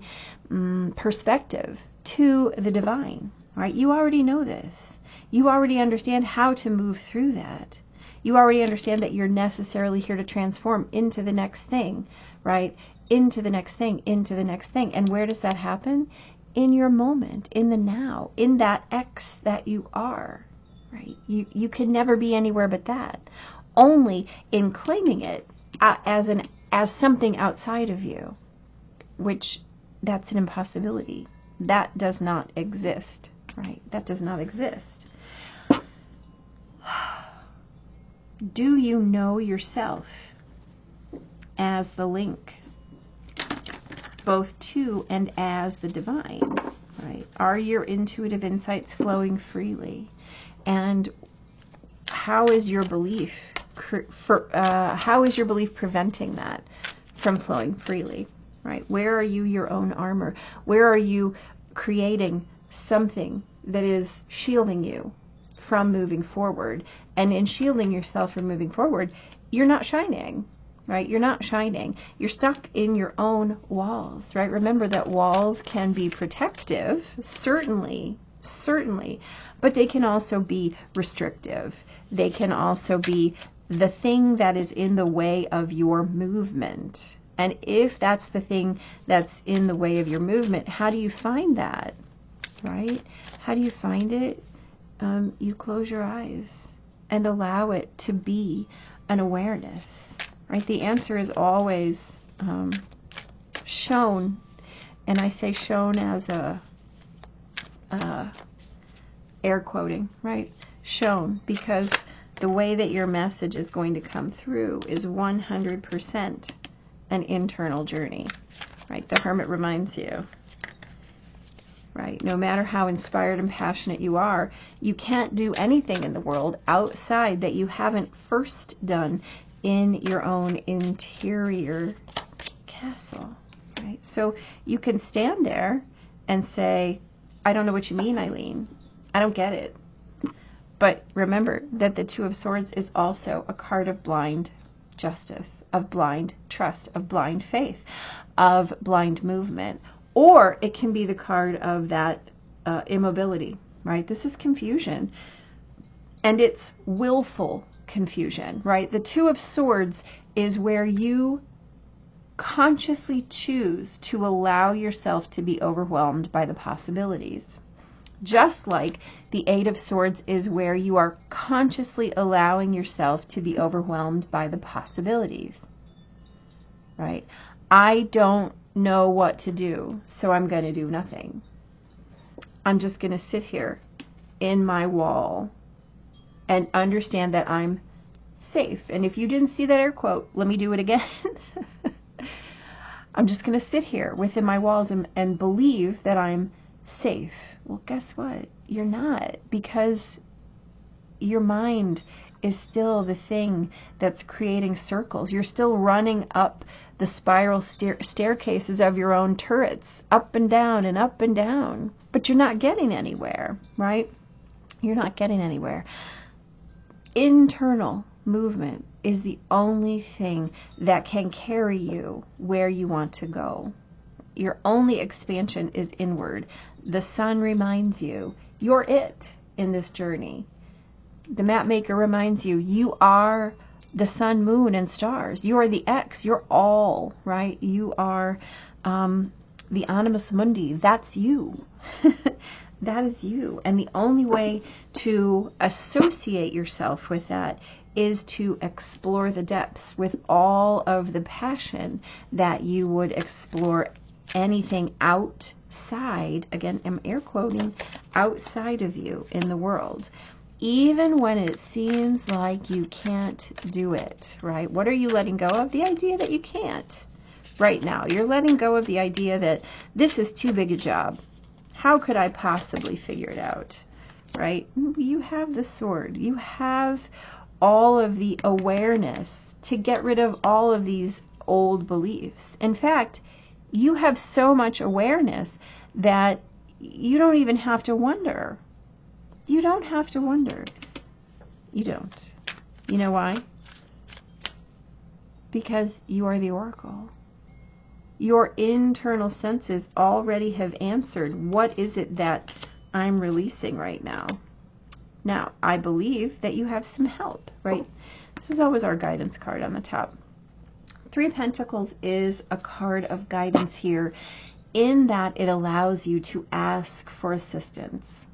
S1: perspective to the divine, right? You already know this. You already understand how to move through that. You already understand that you're necessarily here to transform into the next thing, right? Into the next thing, into the next thing. And where does that happen? In your moment, in the now, in that X that you are, right? You can never be anywhere but that. Only in claiming it as something outside of you, which that's an impossibility. That does not exist, right? That does not exist. Do you know yourself as the link, both to and as the divine, right? Are your intuitive insights flowing freely? And how is your belief preventing that from flowing freely, right? Where are you your own armor? Where are you creating something that is shielding you from moving forward? And in shielding yourself from moving forward, you're not shining, right? You're not shining. You're stuck in your own walls, right? Remember that walls can be protective, certainly, but they can also be restrictive. They can also be the thing that is in the way of your movement. And if that's the thing that's in the way of your movement, how do you find that, right? How do you find it? You close your eyes and allow it to be an awareness, right? The answer is always shown, and I say shown as a air quoting, right? Shown, because the way that your message is going to come through is 100% an internal journey, right? The Hermit reminds you, right? No matter how inspired and passionate you are, you can't do anything in the world outside that you haven't first done in your own interior castle, right? So you can stand there and say, I don't know what you mean, Eileen. I don't get it. But remember that the Two of Swords is also a card of blind justice, of blind trust, of blind faith, of blind movement. Or it can be the card of that immobility, right? This is confusion. And it's willful confusion, right? The Two of Swords is where you consciously choose to allow yourself to be overwhelmed by the possibilities. Just like the Eight of Swords is where you are consciously allowing yourself to be overwhelmed by the possibilities, right? I don't know what to do, so I'm going to do nothing. I'm just going to sit here in my wall and understand that I'm safe. And if you didn't see that air quote, let me do it again. I'm just going to sit here within my walls and believe that I'm safe. Well, guess what? You're not, because your mind is still the thing that's creating circles. You're still running up the spiral staircases of your own turrets, up and down and up and down, but you're not getting anywhere, right? You're not getting anywhere. Internal movement is the only thing that can carry you where you want to go. Your only expansion is inward. The sun reminds you, you're it in this journey. The map maker reminds you, you are the sun, moon, and stars. You are the X. You're all, right? You are the animus mundi. That's you. That is you. And the only way to associate yourself with that is to explore the depths with all of the passion that you would explore anything outside, again, I'm air quoting, outside of you in the world, even when it seems like you can't do it, right? What are you letting go of? The idea that you can't right now. You're letting go of the idea that this is too big a job. How could I possibly figure it out, right? You have the sword. You have all of the awareness to get rid of all of these old beliefs. In fact, you have so much awareness that you don't even have to wonder. You don't have to wonder. You don't. You know why? Because you are the Oracle. Your internal senses already have answered, what is it that I'm releasing right now? Now, I believe that you have some help, right? This is always our guidance card on the top. Three of Pentacles is a card of guidance here in that it allows you to ask for assistance.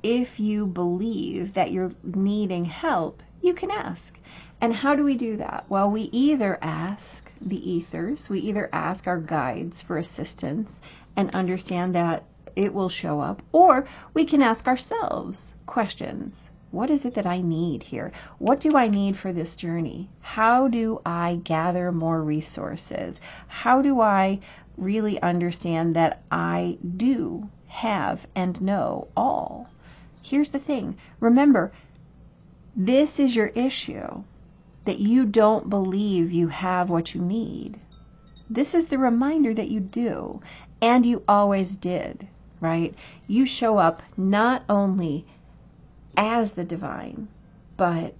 S1: If you believe that you're needing help, you can ask. And how do we do that? Well, we either ask the ethers, we either ask our guides for assistance and understand that it will show up, or we can ask ourselves questions. What is it that I need here? What do I need for this journey? How do I gather more resources? How do I really understand that I do have and know all? Here's the thing. Remember, this is your issue, that you don't believe you have what you need. This is the reminder that you do, and you always did, right? You show up not only as the divine, but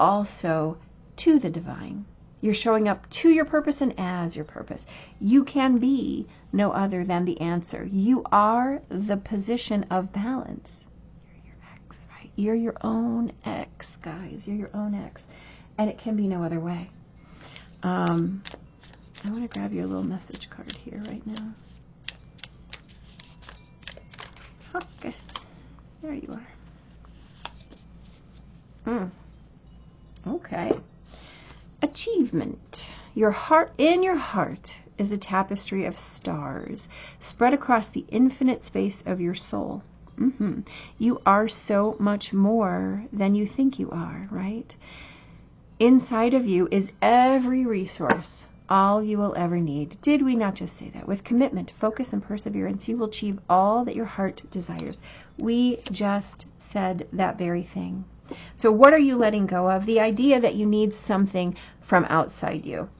S1: also to the divine. You're showing up to your purpose and as your purpose. You can be no other than the answer. You are the position of balance. You're your X, right? You're your own X, guys. You're your own X. And it can be no other way. I want to grab you a little message card here right now. Okay. There you are. Okay. Achievement. Your heart, in your heart is a tapestry of stars spread across the infinite space of your soul. You are so much more than you think you are, right? Inside of you is every resource, all you will ever need. Did we not just say that? With commitment, focus, and perseverance, you will achieve all that your heart desires. We just said that very thing. So what are you letting go of? The idea that you need something from outside you.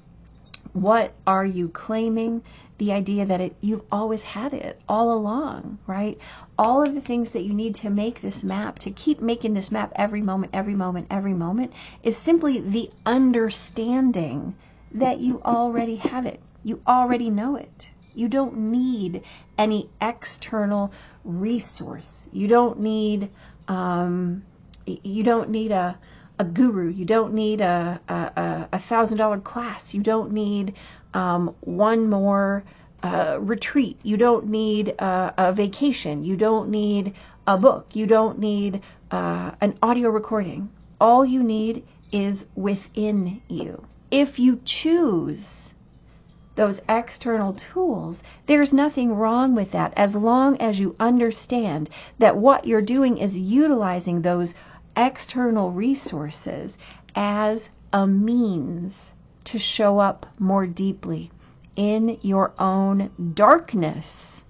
S1: What are you claiming? The idea that you've always had it all along, right? All of the things that you need to make this map, to keep making this map every moment, every moment, every moment, is simply the understanding that you already have it. You already know it. You don't need any external resource. You don't need a guru. You don't need a $1,000 class. You don't need one more retreat. You don't need a vacation. You don't need a book. You don't need an audio recording. All you need is within you. If you choose those external tools, there's nothing wrong with that, as long as you understand that what you're doing is utilizing those external resources as a means to show up more deeply in your own darkness,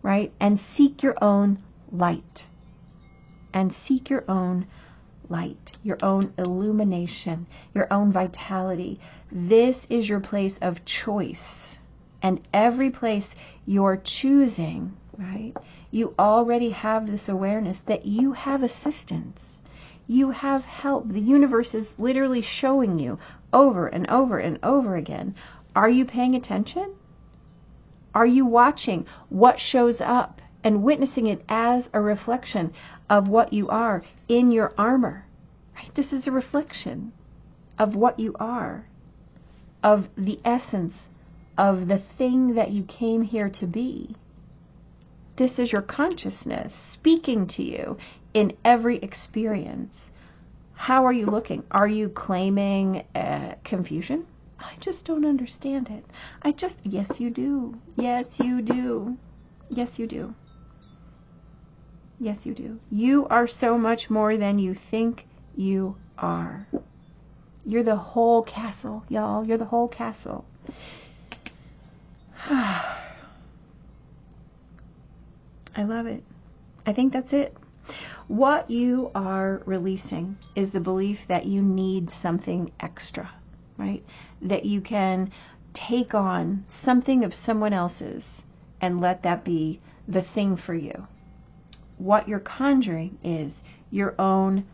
S1: right? And seek your own light. And seek your own light, your own illumination, your own vitality. This is your place of choice. And every place you're choosing, right? You already have this awareness that you have assistance. You have help. The universe is literally showing you over and over and over again. Are you paying attention? Are you watching what shows up and witnessing it as a reflection of what you are in your armor? Right? This is a reflection of what you are, of the essence of the thing that you came here to be. This is your consciousness speaking to you in every experience. How are you looking? Are you claiming confusion? I just don't understand it. Yes, you do. Yes, you do. Yes, you do. Yes, you do. You are so much more than you think you are. You're the whole castle, y'all. You're the whole castle. I love it. I think that's it. What you are releasing is the belief that you need something extra, right? That you can take on something of someone else's and let that be the thing for you. What you're conjuring is your own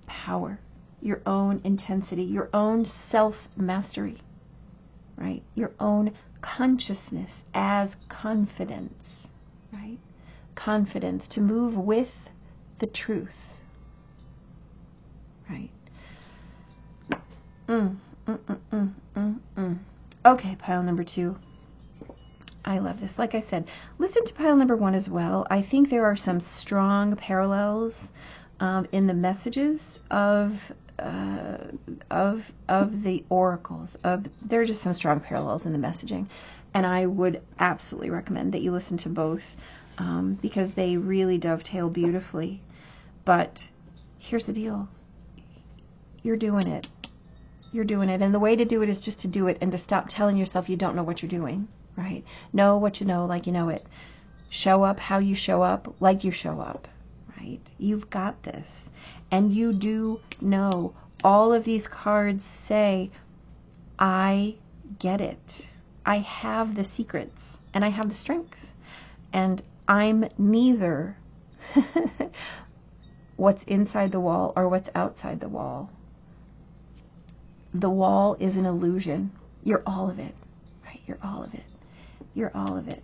S1: power, your own intensity, your own self-mastery, right? Your own consciousness as confidence, right? Confidence to move with the truth, right? Okay, pile number 2. I love this. Like I said, listen to pile number 1 as well. I think there are some strong parallels in the messages of the oracles. There are just some strong parallels in the messaging, and I would absolutely recommend that you listen to both because they really dovetail beautifully. But here's the deal. You're doing it. You're doing it. And the way to do it is just to do it and to stop telling yourself you don't know what you're doing, right? Know what you know like you know it. Show up how you show up like you show up, right? You've got this. And you do know. All of these cards say, I get it. I have the secrets and I have the strength. And I'm neither what's inside the wall or what's outside the wall. The wall is an illusion. You're all of it, right? You're all of it. You're all of it.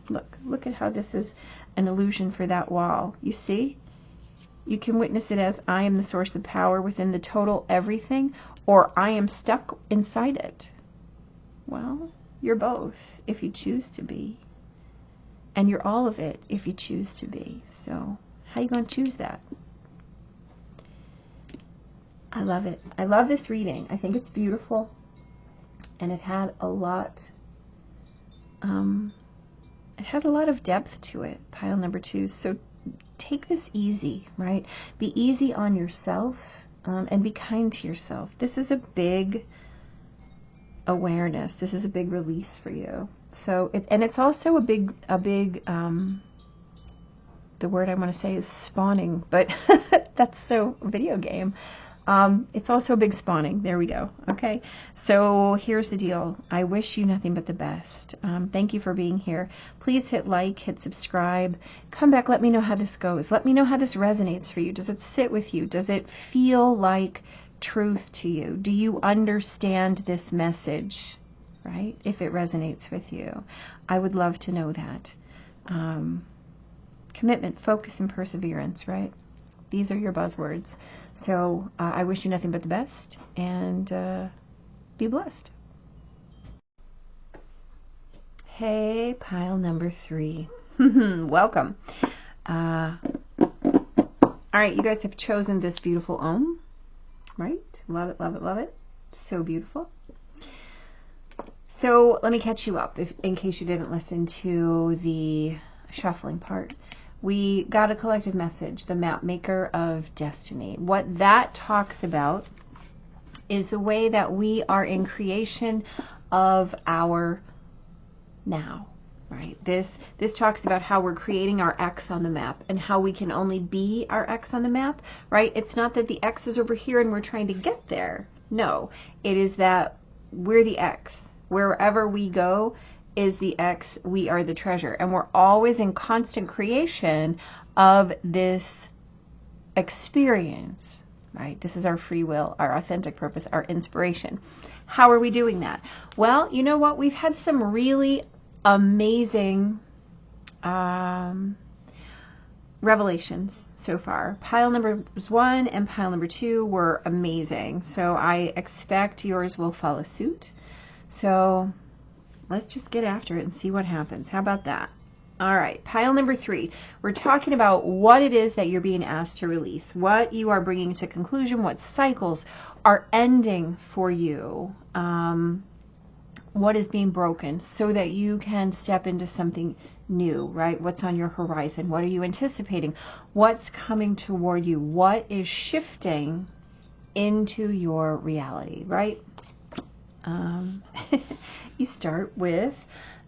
S1: Look at how this is an illusion for that wall. You see? You can witness it as I am the source of power within the total everything, or I am stuck inside it. Well, you're both if you choose to be. And you're all of it if you choose to be. So how are you going to choose that? I love it. I love this reading. I think it's beautiful. And it had a lot of depth to it, pile number 2. So take this easy, right? Be easy on yourself and be kind to yourself. This is a big awareness. This is a big release for you. So it's also a big the word I want to say is spawning, but that's so video game. It's also big spawning. There we go. Okay. So here's the deal. I wish you nothing but the best. Thank you for being here. Please hit like, hit subscribe. Come back. Let me know how this goes. Let me know how this resonates for you. Does it sit with you? Does it feel like truth to you? Do you understand this message, right? If it resonates with you, I would love to know that. Commitment, focus, and perseverance, right? These are your buzzwords. So I wish you nothing but the best, and be blessed. Hey, pile number 3. Welcome. All right, you guys have chosen this beautiful Om, right? Love it, love it, love it. So beautiful. So let me catch you up in case you didn't listen to the shuffling part. We got a collective message, the map maker of destiny. What that talks about is the way that we are in creation of our now, right? This talks about how we're creating our X on the map and how we can only be our X on the map, right? It's not that the X is over here and we're trying to get there. No, it is that we're the X. Wherever we go is the X, we are the treasure. And we're always in constant creation of this experience, right? This is our free will, our authentic purpose, our inspiration. How are we doing that? Well, you know what? We've had some really amazing revelations so far. Pile number 1 and pile number 2 were amazing. So I expect yours will follow suit. So let's just get after it and see what happens. How about that? All right, pile number 3. We're talking about what it is that you're being asked to release, what you are bringing to conclusion, what cycles are ending for you, what is being broken so that you can step into something new, right? What's on your horizon? What are you anticipating? What's coming toward you? What is shifting into your reality, right? You start with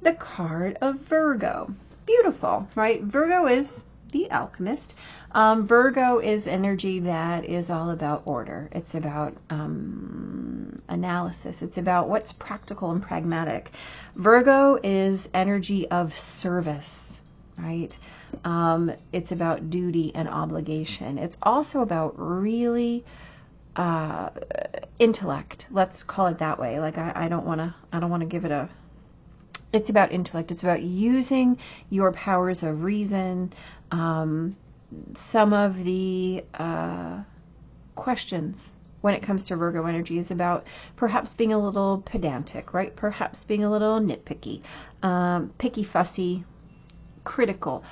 S1: the card of Virgo. Beautiful, right? Virgo is the alchemist. Virgo is energy that is all about order. It's about analysis. It's about what's practical and pragmatic. Virgo is energy of service, right? It's about duty and obligation. It's also about really intellect. Let's call it that way. Like I don't want to give it a. It's about intellect. It's about using your powers of reason. Some of the questions when it comes to Virgo energy is about perhaps being a little pedantic, right? Perhaps being a little nitpicky, picky, fussy, critical,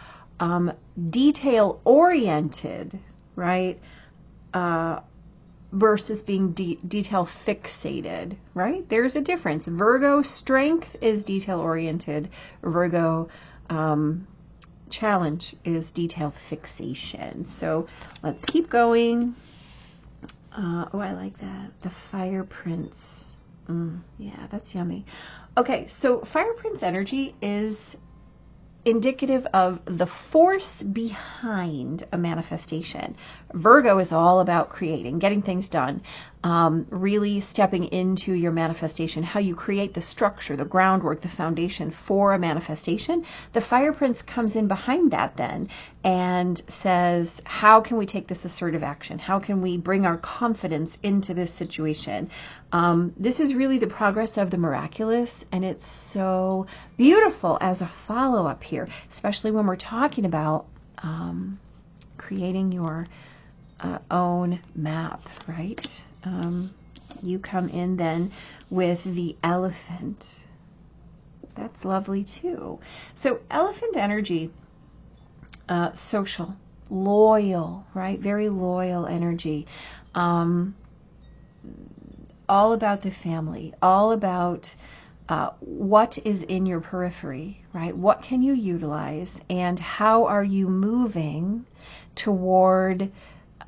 S1: detail-oriented, right? Versus being detail fixated, right? There's a difference. Virgo strength is detail oriented. Virgo challenge is detail fixation. So let's keep going. Oh, I like that. The Fire Prince. Yeah, that's yummy. Okay, so Fire Prince energy is indicative of the force behind a manifestation. Virgo is all about creating, getting things done, really stepping into your manifestation, how you create the structure, the groundwork, the foundation for a manifestation. The Fire Prince comes in behind that then and says, how can we take this assertive action? How can we bring our confidence into this situation? This is really the progress of the miraculous, and it's so beautiful as a follow-up here, especially when we're talking about creating your own map, right? You come in then with the Elephant. That's lovely too. So elephant energy, social, loyal, right? Very loyal energy. All about the family, all about what is in your periphery, right? What can you utilize, and how are you moving toward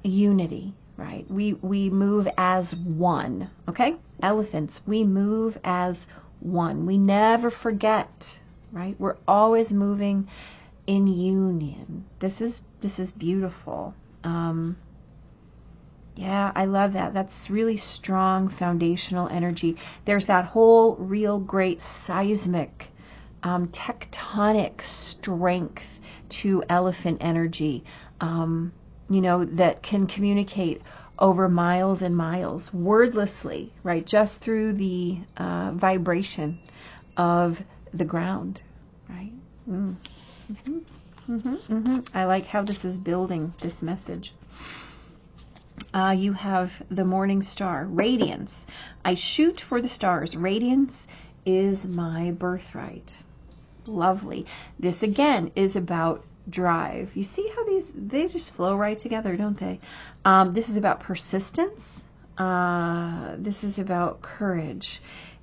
S1: unity, right? We move as one, okay? Elephants, we move as one. We never forget, right? We're always moving in union. This is beautiful. Yeah, I love that. That's really strong foundational energy. There's that whole real great seismic, tectonic strength to elephant energy, you know, that can communicate over miles and miles, wordlessly, right? Just through the vibration of the ground, right? I like how this is building this message. You have the morning star, radiance. I shoot for the stars. Radiance is my birthright. Lovely. This again is about drive. You see how they just flow right together, don't they? This is about persistence. This is about courage.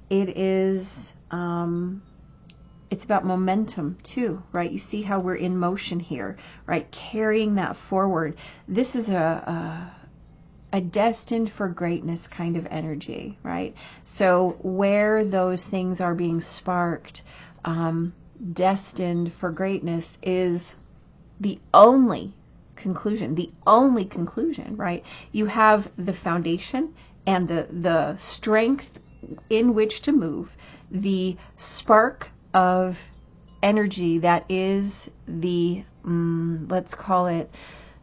S1: It is, it's about momentum too, right? You see how we're in motion here, right? Carrying that forward. This is a destined for greatness kind of energy, right? So where those things are being sparked, destined for greatness is the only conclusion, right? You have the foundation and the strength in which to move, the spark of energy that is the, let's call it,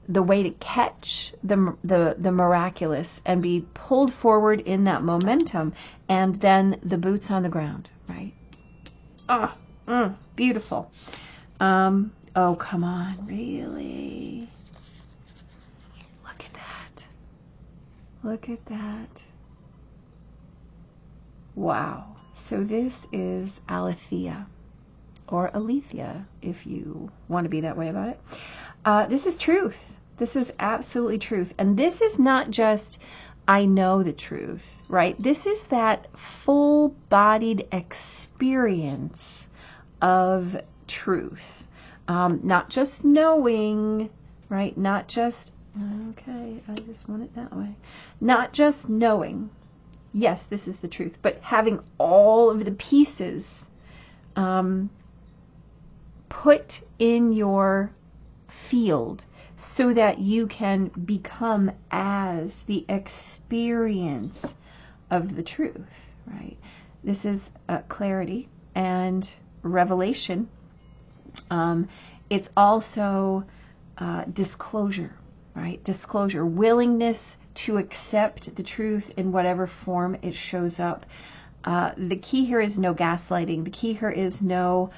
S1: the way to catch the miraculous and be pulled forward in that momentum, and then the boots on the ground, right? Beautiful. Oh, come on, really? Look at that. Look at that. Wow. So this is Aletheia, or Aletheia, if you want to be that way about it. This is truth. This is absolutely truth. And this is not just, I know the truth, right? This is that full-bodied experience of truth. Not just knowing, right? Not just, okay, I just want it that way. Not just knowing, yes, this is the truth, but having all of the pieces put in your field so that you can become as the experience of the truth, right? This is clarity and revelation. It's also disclosure, right? Disclosure, willingness to accept the truth in whatever form it shows up. The key here is no gaslighting. The key here is no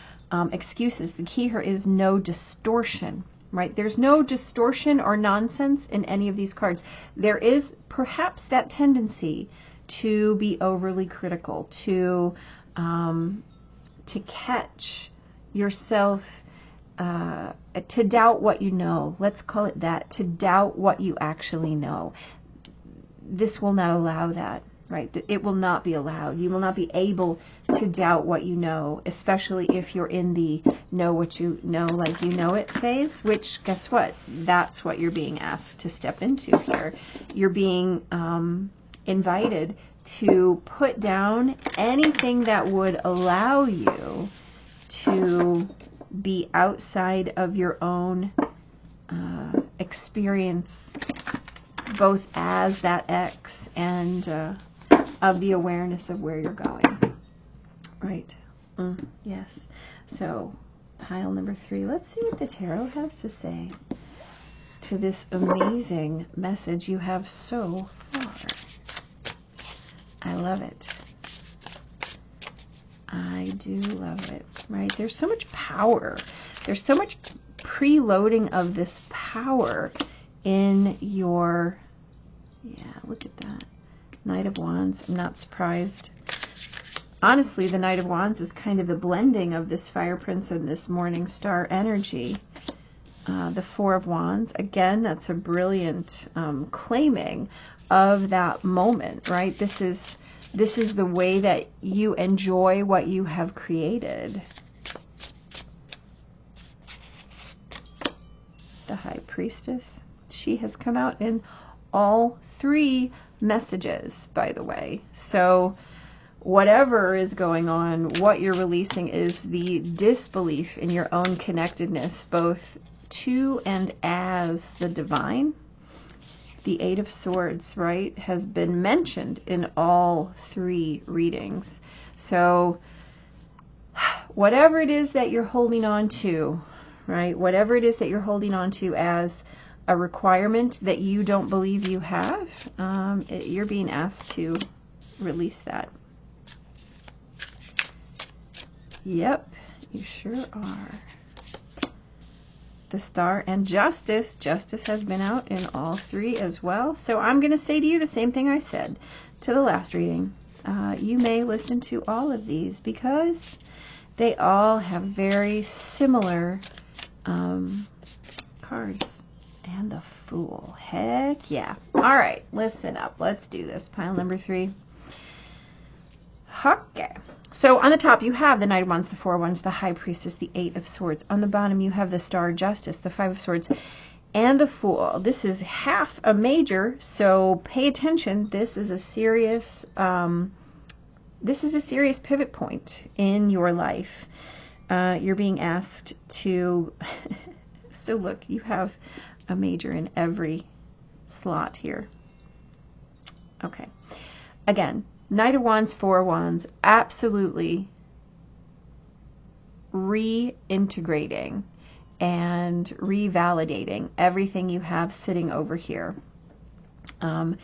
S1: excuses. The key here is no distortion, right? There's no distortion or nonsense in any of these cards. There is perhaps that tendency to be overly critical, to catch yourself, to doubt what you know. Let's call it that, to doubt what you actually know. This will not allow that, right? It will not be allowed. You will not be able to doubt what you know, especially if you're in the know what you know like you know it phase, which, guess what? That's what you're being asked to step into here. You're being invited to put down anything that would allow you to be outside of your own experience, both as that X and of the awareness of where you're going. Right. Yes. So, pile number 3. Let's see what the tarot has to say to this amazing message you have so far. I love it. I do love it, right? There's so much power. There's so much preloading of this power in your, yeah, look at that. Knight of Wands. I'm not surprised. Honestly, the Knight of Wands is kind of the blending of this Fire Prince and this Morning Star energy. The Four of Wands, again, that's a brilliant claiming of that moment, right? This is the way that you enjoy what you have created. The High Priestess. She has come out in all 3 messages, by the way. So whatever is going on, what you're releasing is the disbelief in your own connectedness, both to and as the divine, The Eight of Swords, right, has been mentioned in all 3 readings. So whatever it is that you're holding on to, right, whatever it is that you're holding on to as a requirement that you don't believe you have, you're being asked to release that. Yep, you sure are. The Star and Justice. Justice has been out in all 3 as well. So I'm going to say to you the same thing I said to the last reading. You may listen to all of these because they all have very similar cards. And the Fool. Heck yeah. All right, listen up. Let's do this. Pile number 3. Okay. So on the top you have the Knight of Wands, the Four of Wands, the High Priestess, the Eight of Swords. On the bottom you have the Star, Justice, the Five of Swords, and the Fool. This is half a major, so pay attention. This is a serious pivot point in your life. You're being asked to. So look, you have a major in every slot here. Okay. Again. Knight of Wands, Four of Wands, absolutely reintegrating and revalidating everything you have sitting over here. All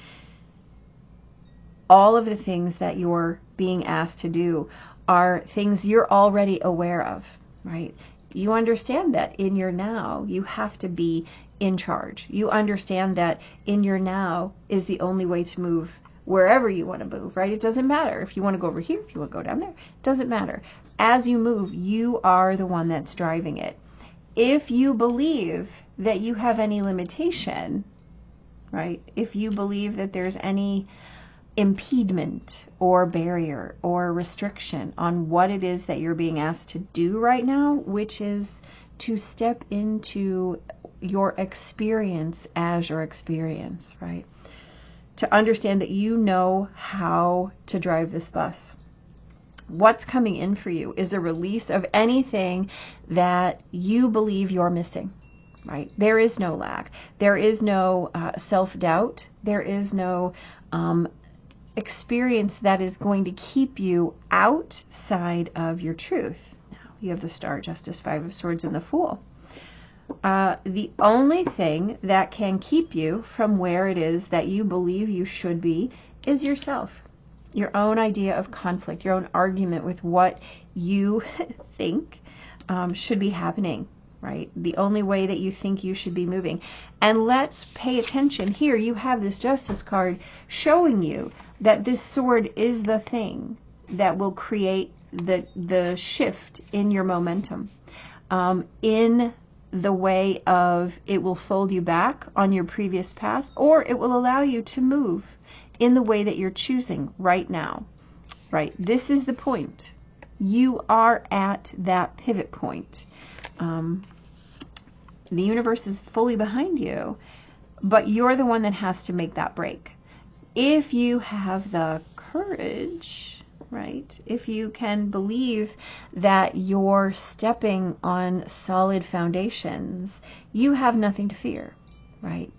S1: of the things that you're being asked to do are things you're already aware of, right? You understand that in your now, you have to be in charge. You understand that in your now is the only way to move wherever you want to move, right? It doesn't matter if you want to go over here, if you want to go down there, it doesn't matter. As you move, you are the one that's driving it. If you believe that you have any limitation, right? If you believe that there's any impediment or barrier or restriction on what it is that you're being asked to do right now, which is to step into your experience as your experience, right? To understand that you know how to drive this bus. What's coming in for you is a release of anything that you believe you're missing, right? There is no lack. There is no self-doubt. There is no experience that is going to keep you outside of your truth. Now, you have the Star, Justice, Five of Swords, and the Fool. The only thing that can keep you from where it is that you believe you should be is yourself. Your own idea of conflict, your own argument with what you think should be happening, right? The only way that you think you should be moving. And let's pay attention here. You have this Justice card showing you that this sword is the thing that will create the shift in your momentum. In the way of it will fold you back on your previous path, or it will allow you to move in the way that you're choosing right now, right? This is the point. You are at that pivot point. The universe is fully behind you, but you're the one that has to make that break. If you have the courage, right? If you can believe that you're stepping on solid foundations, you have nothing to fear, right?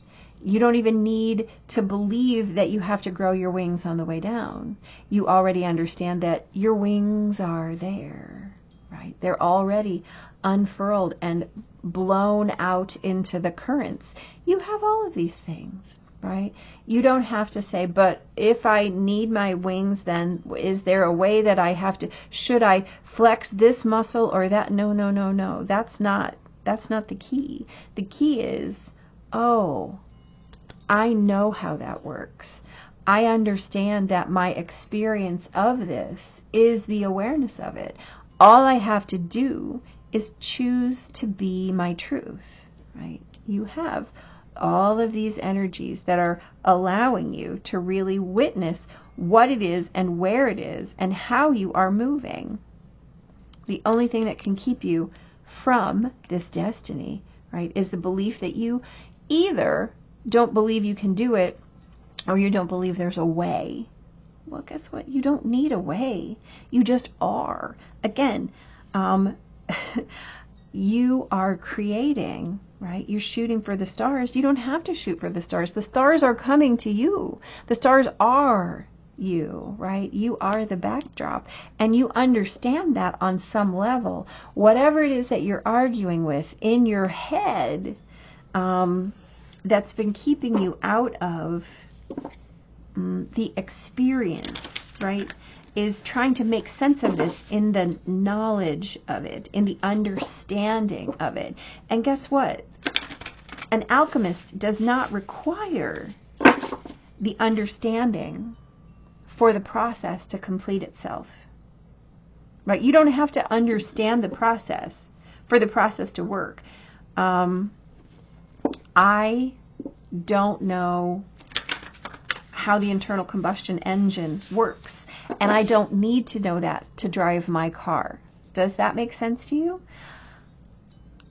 S1: You don't even need to believe that you have to grow your wings on the way down. You already understand that your wings are there, right? They're already unfurled and blown out into the currents. You have all of these things, right? You don't have to say, but if I need my wings, then is there a way that I have to, should I flex this muscle or that? No, no, no, no. That's not the key. The key is, oh, I know how that works. I understand that my experience of this is the awareness of it. All I have to do is choose to be my truth, right? You have all of these energies that are allowing you to really witness what it is and where it is and how you are moving. The only thing that can keep you from this destiny, right, is the belief that you either don't believe you can do it or you don't believe there's a way. Well, guess what? You don't need a way. You just are. Again, you are creating right? You're shooting for the stars. You don't have to shoot for the stars. The stars are coming to you. The stars are you, right? You are the backdrop, and you understand that on some level. Whatever it is that you're arguing with in your head, that's been keeping you out of the experience, right, is trying to make sense of this in the knowledge of it, in the understanding of it. And guess what? An alchemist does not require the understanding for the process to complete itself, right? You don't have to understand the process for the process to work. I don't know how the internal combustion engine works, and I don't need to know that to drive my car. Does that make sense to you?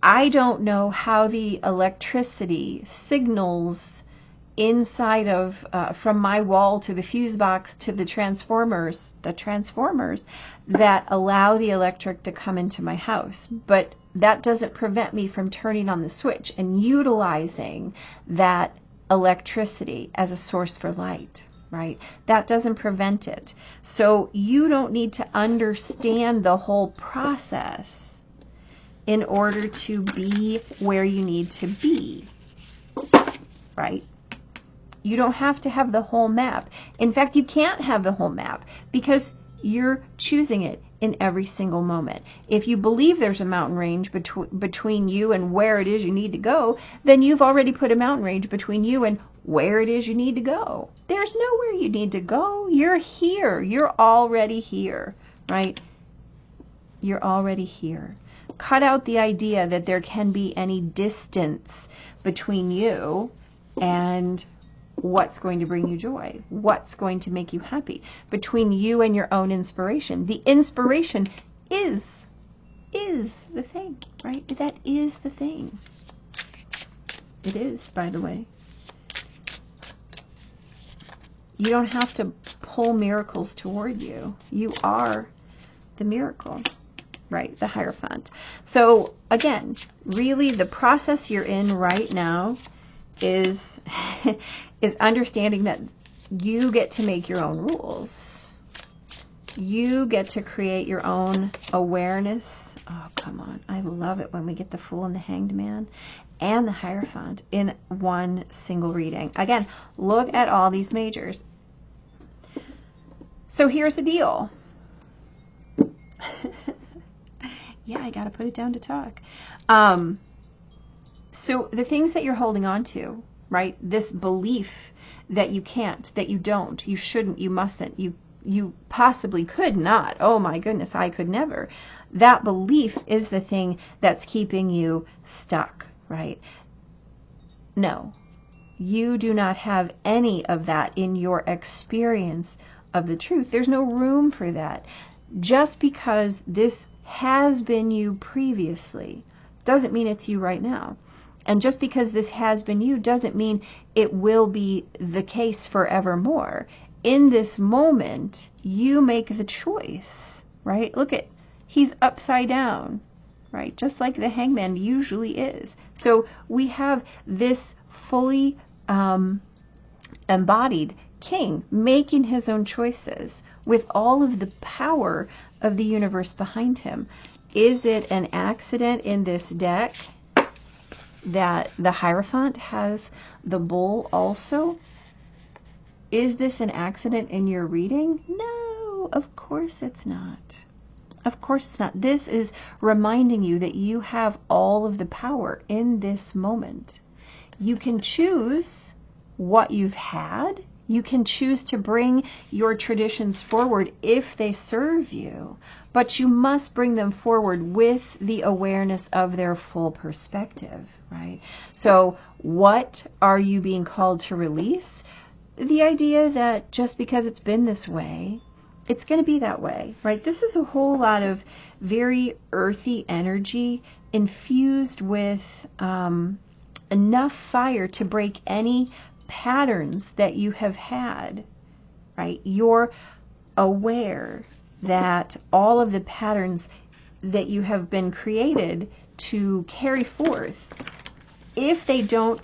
S1: I don't know how the electricity signals inside of, from my wall to the fuse box to the transformers that allow the electric to come into my house. But that doesn't prevent me from turning on the switch and utilizing that electricity as a source for light, right? That doesn't prevent it. So you don't need to understand the whole process in order to be where you need to be, right? You don't have to have the whole map. In fact, you can't have the whole map because you're choosing it in every single moment. If you believe there's a mountain range between you and where it is you need to go, then you've already put a mountain range between you and where it is you need to go. There's nowhere you need to go. You're here. You're already here, right? You're already here. Cut out the idea that there can be any distance between you and what's going to bring you joy, what's going to make you happy, between you and your own inspiration. The inspiration is the thing, right? That is the thing. It is, by the way. You don't have to pull miracles toward you. You are the miracle, right? The Hierophant. So again, really the process you're in right now is is understanding that you get to make your own rules. You get to create your own awareness. Oh, come on. I love it when we get the Fool and the Hanged Man and the Hierophant in one single reading. Again, look at all these majors. So here's the deal. Yeah, I got to put it down to talk. So the things that you're holding on to, right? This belief that you can't, that you don't, you shouldn't, you mustn't, you possibly could not. Oh my goodness, I could never. That belief is the thing that's keeping you stuck, right? No, you do not have any of that in your experience of the truth. There's no room for that. Just because this has been you previously doesn't mean it's you right now. And just because this has been you doesn't mean it will be the case forevermore. In this moment, you make the choice, right? Look at, he's upside down, right? Just like the Hangman usually is. So we have this fully embodied king making his own choices with all of the power of the universe behind him. Is it an accident in this deck that the Hierophant has the bull also? Is this an accident in your reading? No, of course it's not. Of course it's not. This is reminding you that you have all of the power in this moment. You can choose what you've had. You can choose to bring your traditions forward if they serve you, but you must bring them forward with the awareness of their full perspective, right? So what are you being called to release? The idea that just because it's been this way, it's going to be that way, right? This is a whole lot of very earthy energy infused with enough fire to break any patterns that you have had, right? You're aware that all of the patterns that you have been created to carry forth if they don't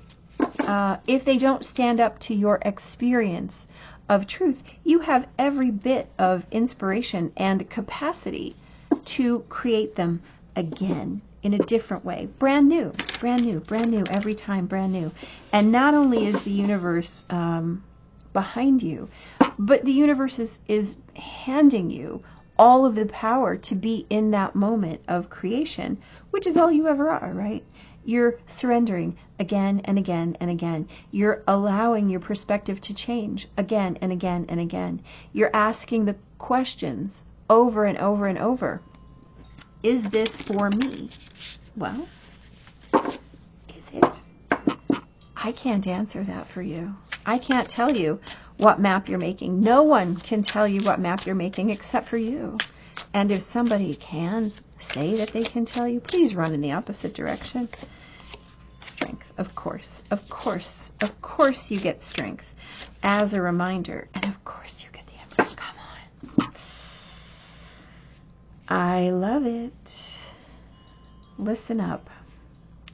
S1: stand up to your experience of truth, you have every bit of inspiration and capacity to create them again in a different way. Brand new, brand new, brand new, every time brand new. And not only is the universe behind you, but the universe is handing you all of the power to be in that moment of creation, which is all you ever are, right? You're surrendering again and again and again. You're allowing your perspective to change again and again and again. You're asking the questions over and over and over. Is this for me? Well, is it? I can't answer that for you. I can't tell you what map you're making. No one can tell you what map you're making except for you. And if somebody can say that they can tell you, please run in the opposite direction. Strength, of course, of course, of course you get strength as a reminder. And of course you get the Empress. Come on. I love it. Listen up.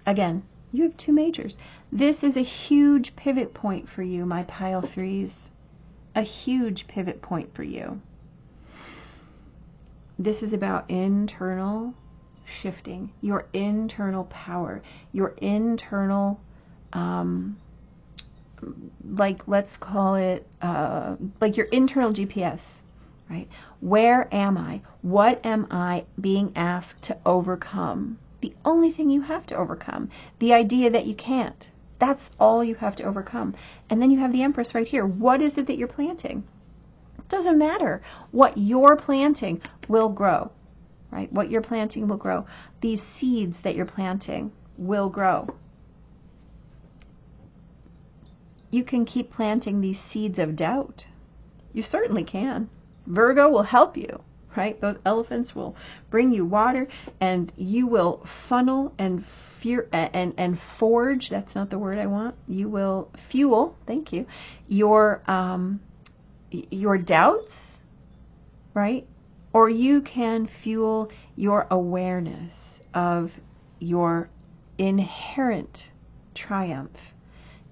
S1: Again, you have 2 majors. This is a huge pivot point for you, my pile 3s. A huge pivot point for you. This is about internal shifting, your internal power, your internal, let's call it, like your internal GPS, right? Where am I? What am I being asked to overcome? The only thing you have to overcome, the idea that you can't. That's all you have to overcome. And then you have the Empress right here. What is it that you're planting? It doesn't matter. What you're planting will grow, right? What you're planting will grow. These seeds that you're planting will grow. You can keep planting these seeds of doubt. You certainly can. Virgo will help you, right? Those elephants will bring you water, and you will funnel and forge, that's not the word I want, you will fuel, thank you, your doubts, right? Or you can fuel your awareness of your inherent triumph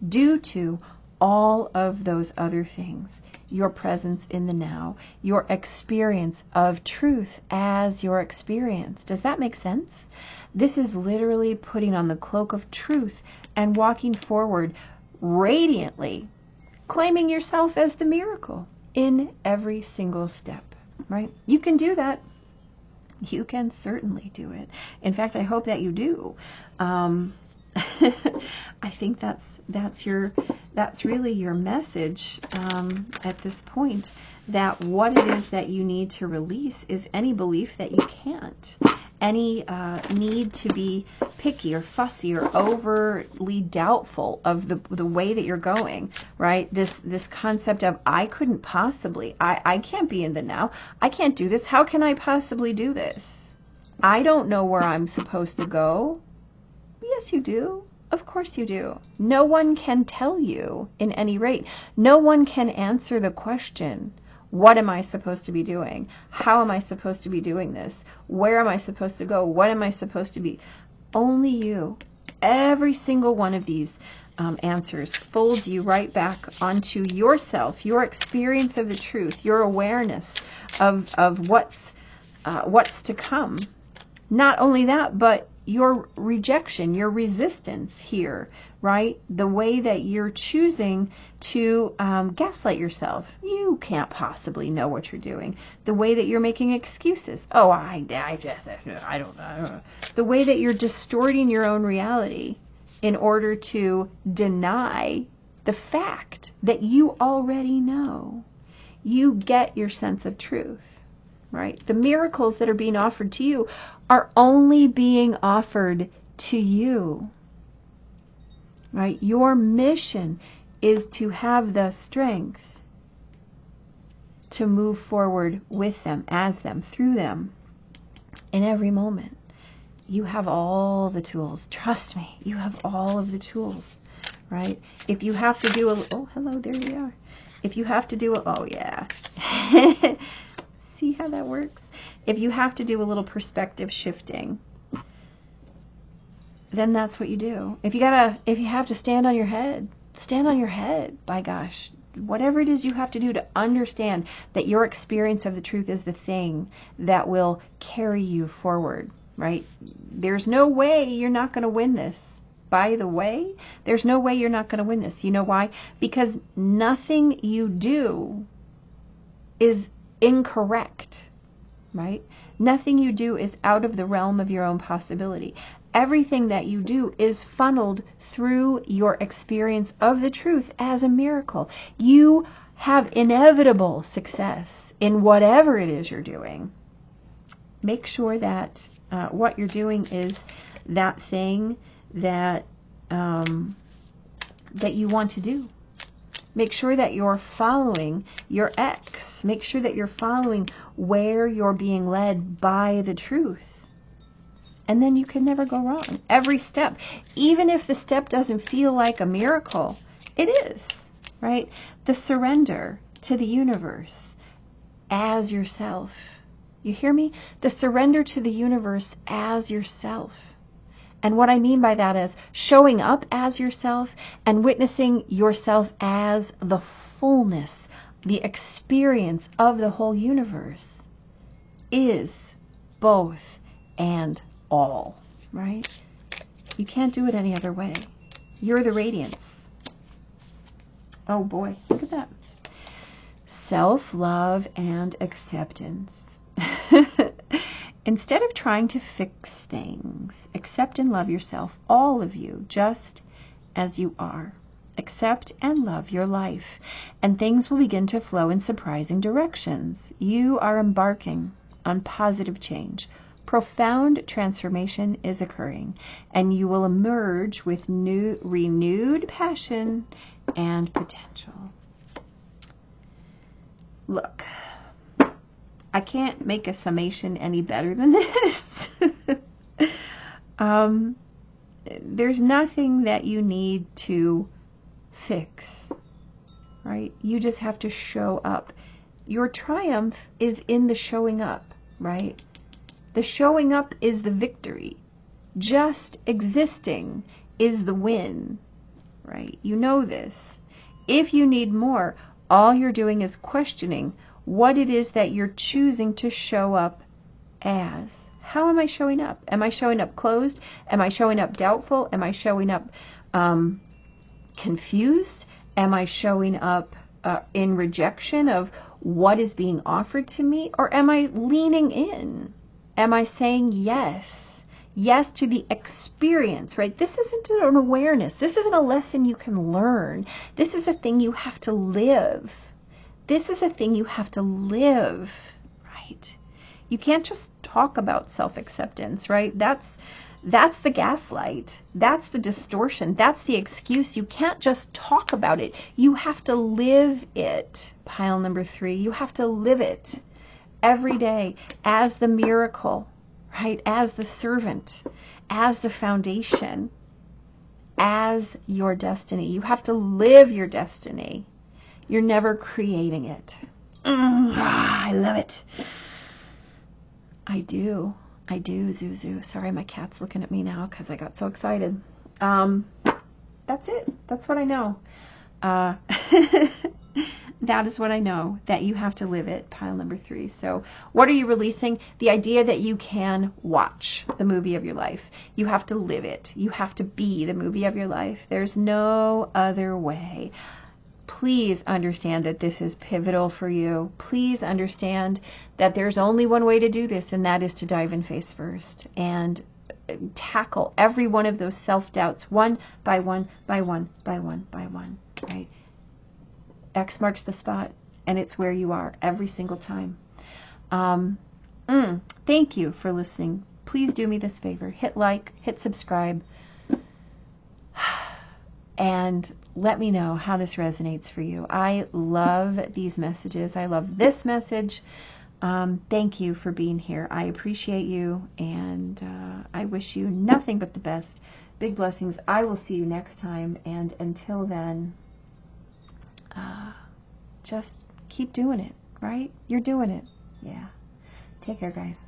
S1: due to all of those other things. Your presence in the now, your experience of truth as your experience. Does that make sense? This is literally putting on the cloak of truth and walking forward radiantly, claiming yourself as the miracle in every single step, right? You can do that. You can certainly do it. In fact, I hope that you do. I think that's really your message at this point, that what it is that you need to release is any belief that you can't, any need to be picky or fussy or overly doubtful of the way that you're going, right? This concept of I couldn't possibly, I can't be in the now, I can't do this, how can I possibly do this? I don't know where I'm supposed to go. Yes, you do. Of course you do. No one can tell you in any rate. No one can answer the question, what am I supposed to be doing? How am I supposed to be doing this? Where am I supposed to go? What am I supposed to be? Only you. Every single one of these answers folds you right back onto yourself, your experience of the truth, your awareness of what's to come. Not only that, but your rejection, your resistance here, right? The way that you're choosing to gaslight yourself. You can't possibly know what you're doing. The way that you're making excuses. Oh, I don't know. The way that you're distorting your own reality in order to deny the fact that you already know. You get your sense of truth. Right? The miracles that are being offered to you are only being offered to you. Right? Your mission is to have the strength to move forward with them, as them, through them, in every moment. You have all the tools. Trust me, you have all of the tools. Right? If you have to do oh, hello, there you are. If you have to do oh, yeah. See how that works? If you have to do a little perspective shifting, then that's what you do. If you have to stand on your head, stand on your head, by gosh. Whatever it is you have to do to understand that your experience of the truth is the thing that will carry you forward, right? There's no way you're not going to win this. By the way, there's no way you're not going to win this. You know why? Because nothing you do is incorrect, right? Nothing you do is out of the realm of your own possibility. Everything that you do is funneled through your experience of the truth as a miracle. You have inevitable success in whatever it is you're doing. Make sure that what you're doing is that thing that that you want to do. Make sure that you're following your X. Make sure that you're following where you're being led by the truth. And then you can never go wrong. Every step, even if the step doesn't feel like a miracle, it is, right? The surrender to the universe as yourself. You hear me? The surrender to the universe as yourself. And what I mean by that is showing up as yourself and witnessing yourself as the fullness, the experience of the whole universe is both and all, right? You can't do it any other way. You're the radiance. Oh boy, look at that. Self-love and acceptance. Instead of trying to fix things, accept and love yourself, all of you, just as you are. Accept and love your life, and things will begin to flow in surprising directions. You are embarking on positive change. Profound transformation is occurring, and you will emerge with renewed passion and potential. Look, I can't make a summation any better than this. There's nothing that you need to fix, right? You just have to show up. Your triumph is in the showing up, right? The showing up is the victory. Just existing is the win, right? You know this. If you need more, all you're doing is questioning what it is that you're choosing to show up as. How am I showing up? Am I showing up closed? Am I showing up doubtful? Am I showing up confused? Am I showing up in rejection of what is being offered to me? Or am I leaning in? Am I saying yes? Yes to the experience, right? This isn't an awareness. This isn't a lesson you can learn. This is a thing you have to live. This is a thing you have to live, right? You can't just talk about self-acceptance, right? That's the gaslight. That's the distortion. That's the excuse. You can't just talk about it. You have to live it. Pile number 3. You have to live it every day as the miracle, right? As the servant, as the foundation, as your destiny. You have to live your destiny. You're never creating it. I love it. I do, Zuzu. Sorry, my cat's looking at me now because I got so excited. That's it. That's what I know. That is what I know, that you have to live it. Pile number 3. So what are you releasing? The idea that you can watch the movie of your life. You have to live it. You have to be the movie of your life. There's no other way. Please understand that this is pivotal for you. Please understand that there's only one way to do this, and that is to dive in face first and tackle every one of those self-doubts one by one, by one, by one, by one, right? X marks the spot, and it's where you are every single time. Thank you for listening. Please do me this favor. Hit like, hit subscribe, and let me know how this resonates for you. I love these messages. I love this message. Thank you for being here. I appreciate you, and I wish you nothing but the best. Big blessings. I will see you next time, and until then, just keep doing it, right? You're doing it. Yeah. Take care, guys.